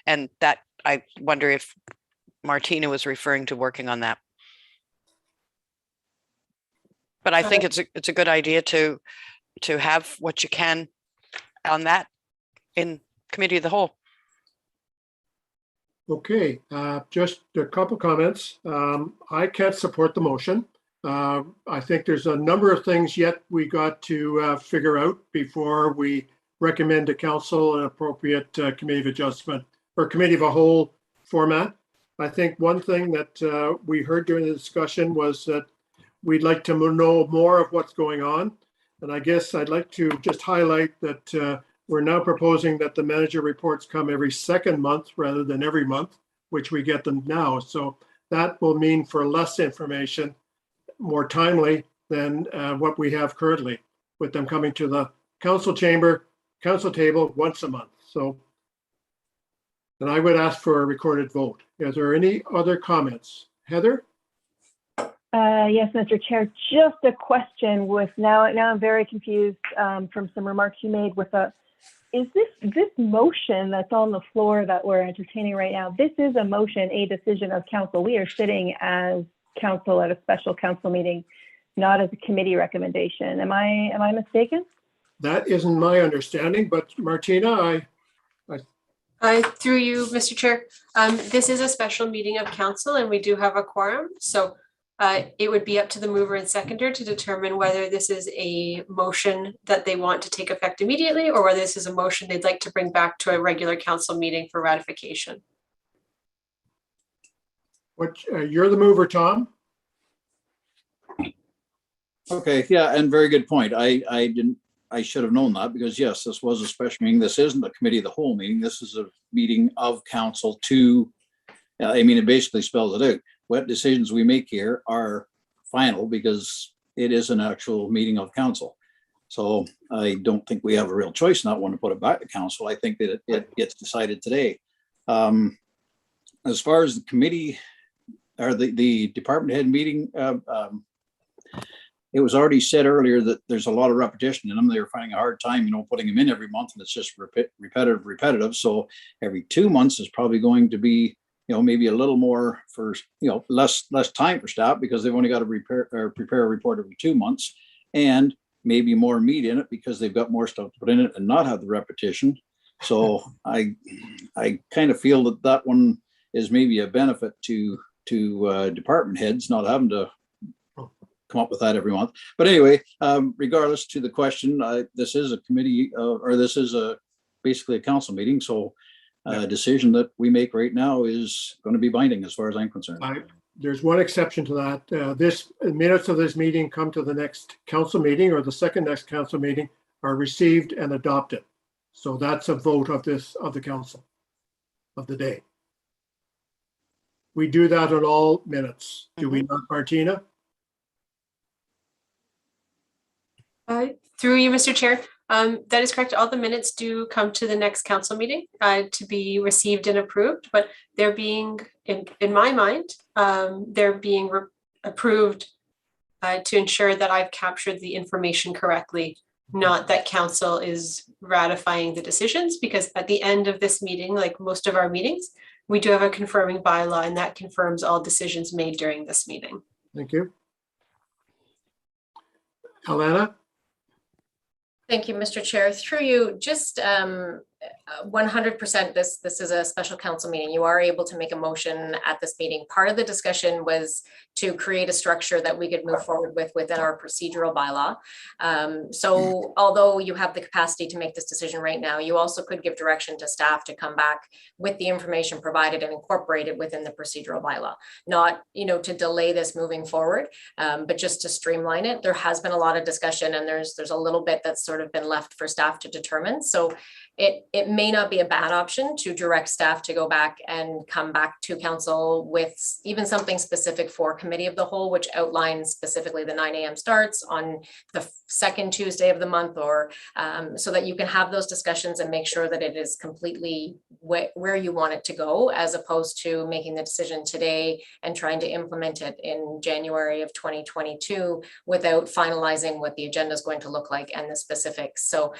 and that I wonder if Martina was referring to working on that. But I think it's a good idea to have what you can on that in committee of the whole. Okay, just a couple comments. I can't support the motion. I think there's a number of things yet we got to figure out before we recommend to council an appropriate committee of adjustment or committee of a whole format. I think one thing that we heard during the discussion was that we'd like to know more of what's going on. And I guess I'd like to just highlight that we're now proposing that the manager reports come every second month rather than every month, which we get them now. So that will mean for less information, more timely than what we have currently, with them coming to the council table once a month. So, and I would ask for a recorded vote. Is there any other comments? Heather? Yes, Mr. Chair, just a question with now I'm very confused from some remarks you made with is this motion that's on the floor that we're entertaining right now, this is a motion, a decision of council. We are sitting as council at a special council meeting, not as a committee recommendation. Am I mistaken? That isn't my understanding, but Martina, Through you, Mr. Chair, this is a special meeting of council and we do have a quorum. So it would be up to the mover and seconder to determine whether this is a motion that they want to take effect immediately or whether this is a motion they'd like to bring back to a regular council meeting for ratification. you're the mover, Tom? Okay, yeah, and very good point. I should have known that because yes, this was a special meeting. This isn't a committee of the whole meeting. This is a meeting of council to, I mean, it basically spells it out. What decisions we make here are final because it is an actual meeting of council. So I don't think we have a real choice not want to put it back to council. I think that it gets decided today. As far as the committee or the department head meeting, it was already said earlier that there's a lot of repetition in them. They were finding a hard time, putting them in every month and it's just repetitive. So every 2 months is probably going to be, maybe a little more for, less time for staff because they've only got to prepare a report every 2 months and maybe more meat in it because they've got more stuff to put in it and not have the repetition. So I kind of feel that one is maybe a benefit to department heads not having to come up with that every month. But anyway, regardless to the question, this is a committee or this is basically a council meeting. So a decision that we make right now is going to be binding as far as I'm concerned. There's one exception to that. This minutes of this meeting come to the next council meeting or the second next council meeting are received and adopted. So that's a vote of the council of the day. We do that on all minutes. Do we not, Martina? Through you, Mr. Chair, that is correct. All the minutes do come to the next council meeting to be received and approved, but they're being, in my mind, they're being approved to ensure that I've captured the information correctly, not that council is ratifying the decisions, because at the end of this meeting, like most of our meetings, we do have a confirming bylaw and that confirms all decisions made during this meeting. Thank you. Alana? Thank you, Mr. Chair. Through you, just 100% this is a special council meeting. You are able to make a motion at this meeting. Part of the discussion was to create a structure that we could move forward with within our procedural bylaw. So although you have the capacity to make this decision right now, you also could give direction to staff to come back with the information provided and incorporate it within the procedural bylaw. Not, to delay this moving forward, but just to streamline it. There has been a lot of discussion and there's a little bit that's sort of been left for staff to determine. So it may not be a bad option to direct staff to go back and come back to council with even something specific for committee of the whole, which outlines specifically the 9 a.m. starts on the second Tuesday of the month, or so that you can have those discussions and make sure that it is completely where you want it to go, as opposed to making the decision today and trying to implement it in January of 2022 without finalizing what the agenda is going to look like and the specifics. So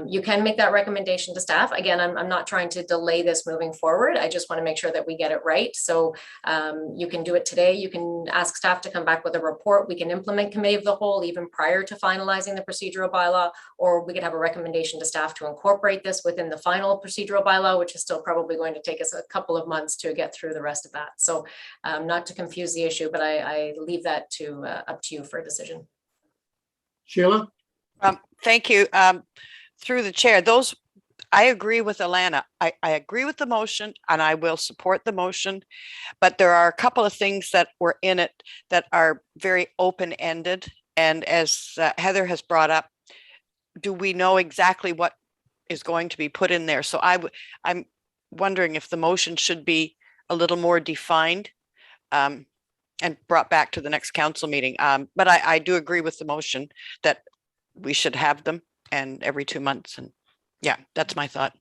you can make that recommendation to staff. Again, I'm not trying to delay this moving forward. I just want to make sure that we get it right. So you can do it today. You can ask staff to come back with a report. We can implement committee of the whole even prior to finalizing the procedural bylaw, or we could have a recommendation to staff to incorporate this within the final procedural bylaw, which is still probably going to take us a couple of months to get through the rest of that. So not to confuse the issue, but I leave that to up to you for a decision. Sheila? Thank you. Through the chair, I agree with Alana. I agree with the motion and I will support the motion, but there are a couple of things that were in it that are very open-ended. And as Heather has brought up, do we know exactly what is going to be put in there? So I'm wondering if the motion should be a little more defined and brought back to the next council meeting. But I do agree with the motion that we should have them and every 2 months. And yeah, that's my thought.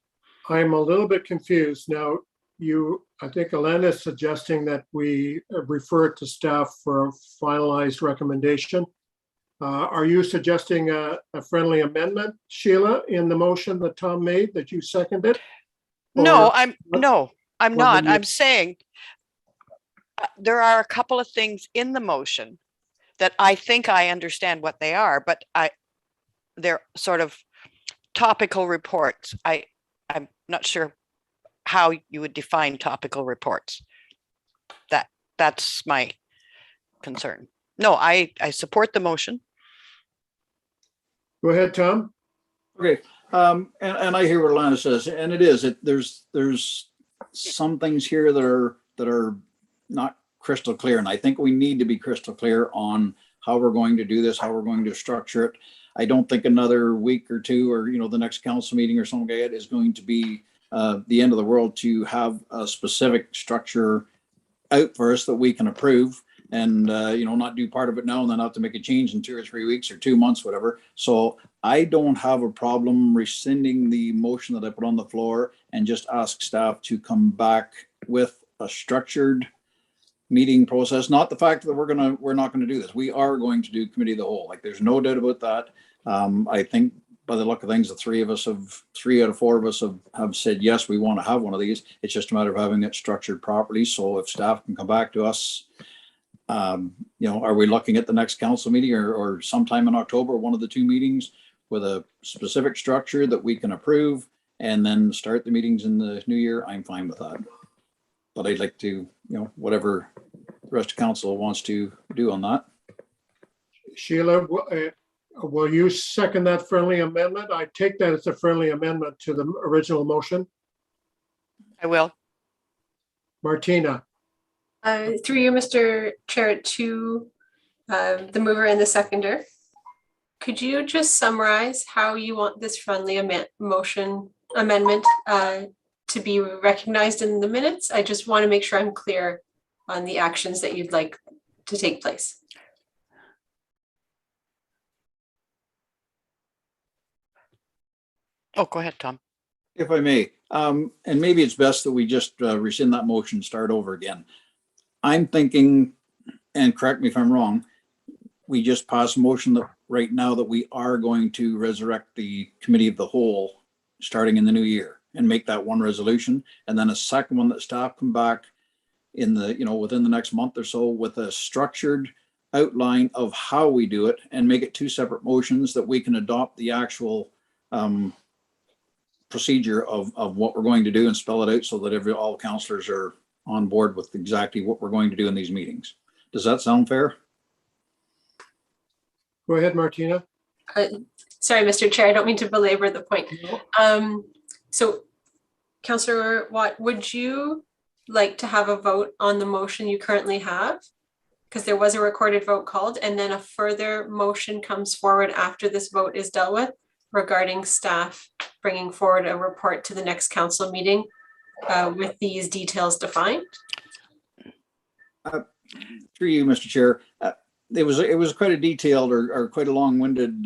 I'm a little bit confused. Now, I think Elena is suggesting that we refer it to staff for a finalized recommendation. Are you suggesting a friendly amendment, Sheila, in the motion that Tom made that you seconded? No, Or I'm what not. would you- I'm saying there are a couple of things in the motion that I think I understand what they are, but they're sort of topical reports. I'm not sure how you would define topical reports. That's my concern. No, I support the motion. Go ahead, Tom. Okay, and I hear what Alana says, and it is, there's some things here that are not crystal clear, and I think we need to be crystal clear on how we're going to do this, how we're going to structure it. I don't think another week or two, or, the next council meeting or something like that is going to be the end of the world to have a specific structure out for us that we can approve and, not do part of it now and then have to make a change in 2 or 3 weeks or 2 months, whatever. So I don't have a problem rescinding the motion that I put on the floor and just ask staff to come back with a structured meeting process. Not the fact that we're not going to do this. We are going to do committee of the whole. Like, there's no doubt about that. I think by the look of things, the 3 out of 4 of us have said, yes, we want to have one of these. It's just a matter of having it structured properly. So if staff can come back to us, are we looking at the next council meeting or sometime in October, one of the 2 meetings with a specific structure that we can approve and then start the meetings in the new year? I'm fine with that. But I'd like to, whatever the rest of council wants to do on that. Sheila, will you second that friendly amendment? I take that as a friendly amendment to the original motion. I will. Martina, Through you, Mr. Chair, to the mover and the seconder, could you just summarize how you want this friendly amendment to be recognized in the minutes? I just want to make sure I'm clear on the actions that you'd like to take place. Oh, go ahead, Tom. If I may, and maybe it's best that we just rescind that motion, start over again. I'm thinking, and correct me if I'm wrong, we just pass a motion that right now that we are going to resurrect the committee of the whole starting in the new year and make that one resolution. And then a second one that staff come back in the, within the next month or so with a structured outline of how we do it and make it 2 separate motions that we can adopt the actual procedure of what we're going to do and spell it out so that all councillors are on board with exactly what we're going to do in these meetings. Does that sound fair? go ahead, Martina. Sorry, Mr. Chair, I don't mean to belabor the point. No. So Councillor Watt, would you like to have a vote on the motion you currently have? Because there was a recorded vote called, and then a further motion comes forward after this vote is dealt with regarding staff bringing forward a report to the next council meeting with these details defined. Through you, Mr. Chair, it was quite a detailed or quite a long-winded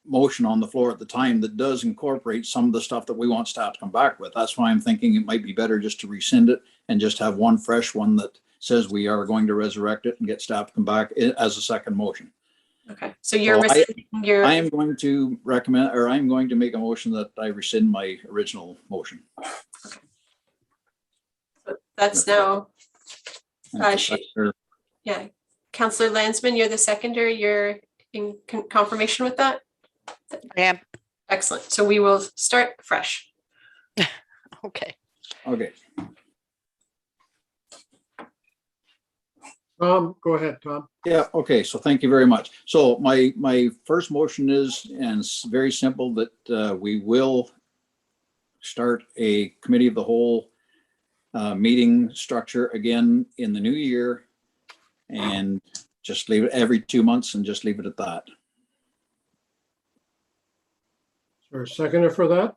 motion on the floor at the time that does incorporate some of the stuff that we want staff to come back with. That's why I'm thinking it might be better just to rescind it and just have one fresh one that says we are going to resurrect it and get staff to come back as a second motion. Okay, so you're rescinding your. I am going to recommend, or I'm going to make a motion that I rescind my original motion. Okay. So that's now. Yeah, Councillor Landsman, you're the seconder. You're in confirmation with that? I am. Excellent. So we will start fresh. Okay. Okay. Tom, go ahead, Tom. Yeah, okay, so thank you very much. So my first motion is, and it's very simple, that we will start a committee of the whole meeting structure again in the new year and just leave it every 2 months and just leave it at that. Is there a seconder for that?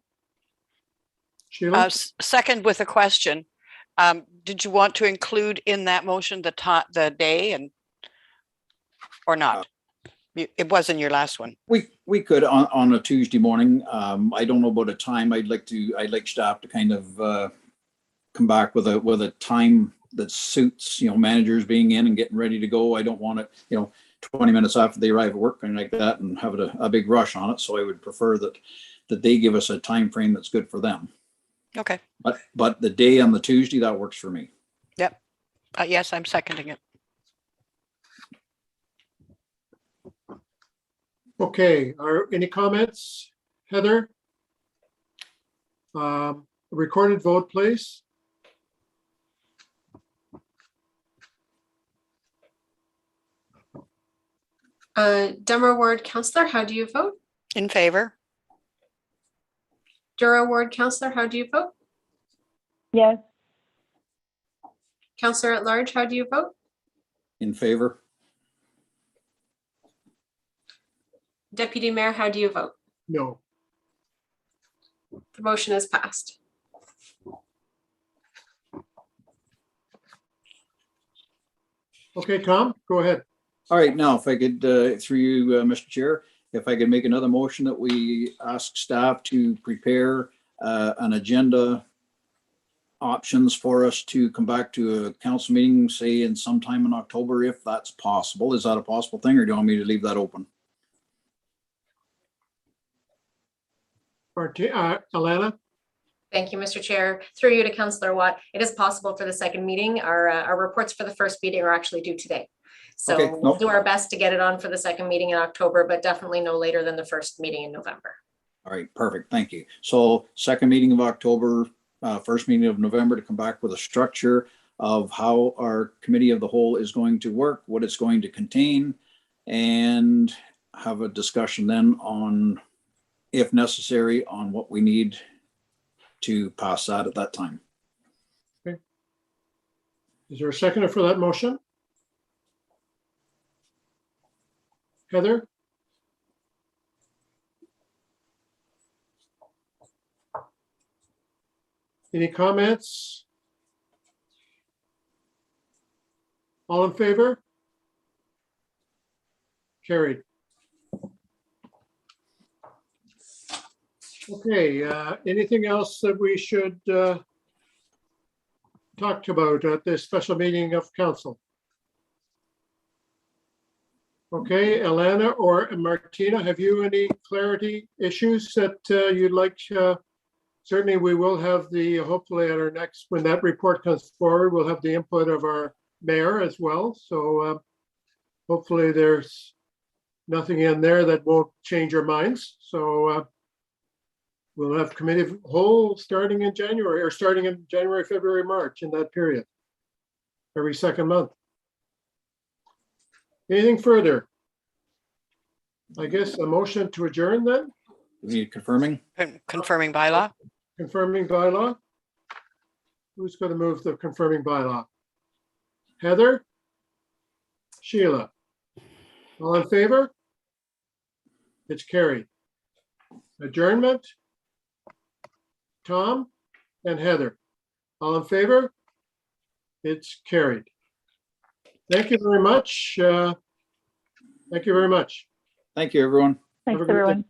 Sheila? Second with a question. Did you want to include in that motion the day or not? It was in your last one. We could on a Tuesday morning. I don't know about a time. I'd like staff to kind of come back with a time that suits, managers being in and getting ready to go. I don't want it, 20 minutes after they arrive at work and like that and have a big rush on it. So I would prefer that they give us a time frame that's good for them. Okay. But the day on the Tuesday, that works for me. Yep. Yes, I'm seconding it. Okay, are any comments? Heather? Recorded vote, please. Dummer Ward Councillor, how do you vote? In favor? Douro Ward Councillor, how do you vote? Yes. Councillor at large, how do you vote? In favor? Deputy Mayor, how do you vote? No. The motion is passed. Okay, Tom, go ahead. All right, now if I could, through you, Mr. Chair, if I could make another motion that we ask staff to prepare an agenda options for us to come back to a council meeting, say in sometime in October, if that's possible. Is that a possible thing, or do you want me to leave that open? Alana? Thank you, Mr. Chair. Through you to Councillor Watt. It is possible for the second meeting. Our reports for the first meeting are actually due today. So Okay, we'll do our best to get it on for the second meeting in October, but definitely no later than the first meeting in November. All right, perfect. Thank you. So second meeting of October, first meeting of November, to come back with a structure of how our committee of the whole is going to work, what it's going to contain, and have a discussion then on, if necessary, on what we need to pass that at that time. Okay. Is there a seconder for that motion? Heather? Any comments? All in favor? Carried. Okay, anything else that we should talk about at this special meeting of council? Okay, Alana or Martina, have you any clarity issues that you'd like? Certainly, we will have hopefully at our next, when that report comes forward, we'll have the input of our mayor as well. So hopefully there's nothing in there that won't change our minds. So we'll have committee of whole starting in January, or starting in January, February, March, in that period, every second month. Anything further? I guess a motion to adjourn then? We need confirming. Confirming bylaw? Confirming bylaw? Who's going to move the confirming bylaw? Heather? Sheila? All in favor? It's carried. Adjournment? Tom and Heather? All in favor? It's carried. Thank you very much. Thank you very much. Thank you, everyone. Thanks, Have a good day. everyone.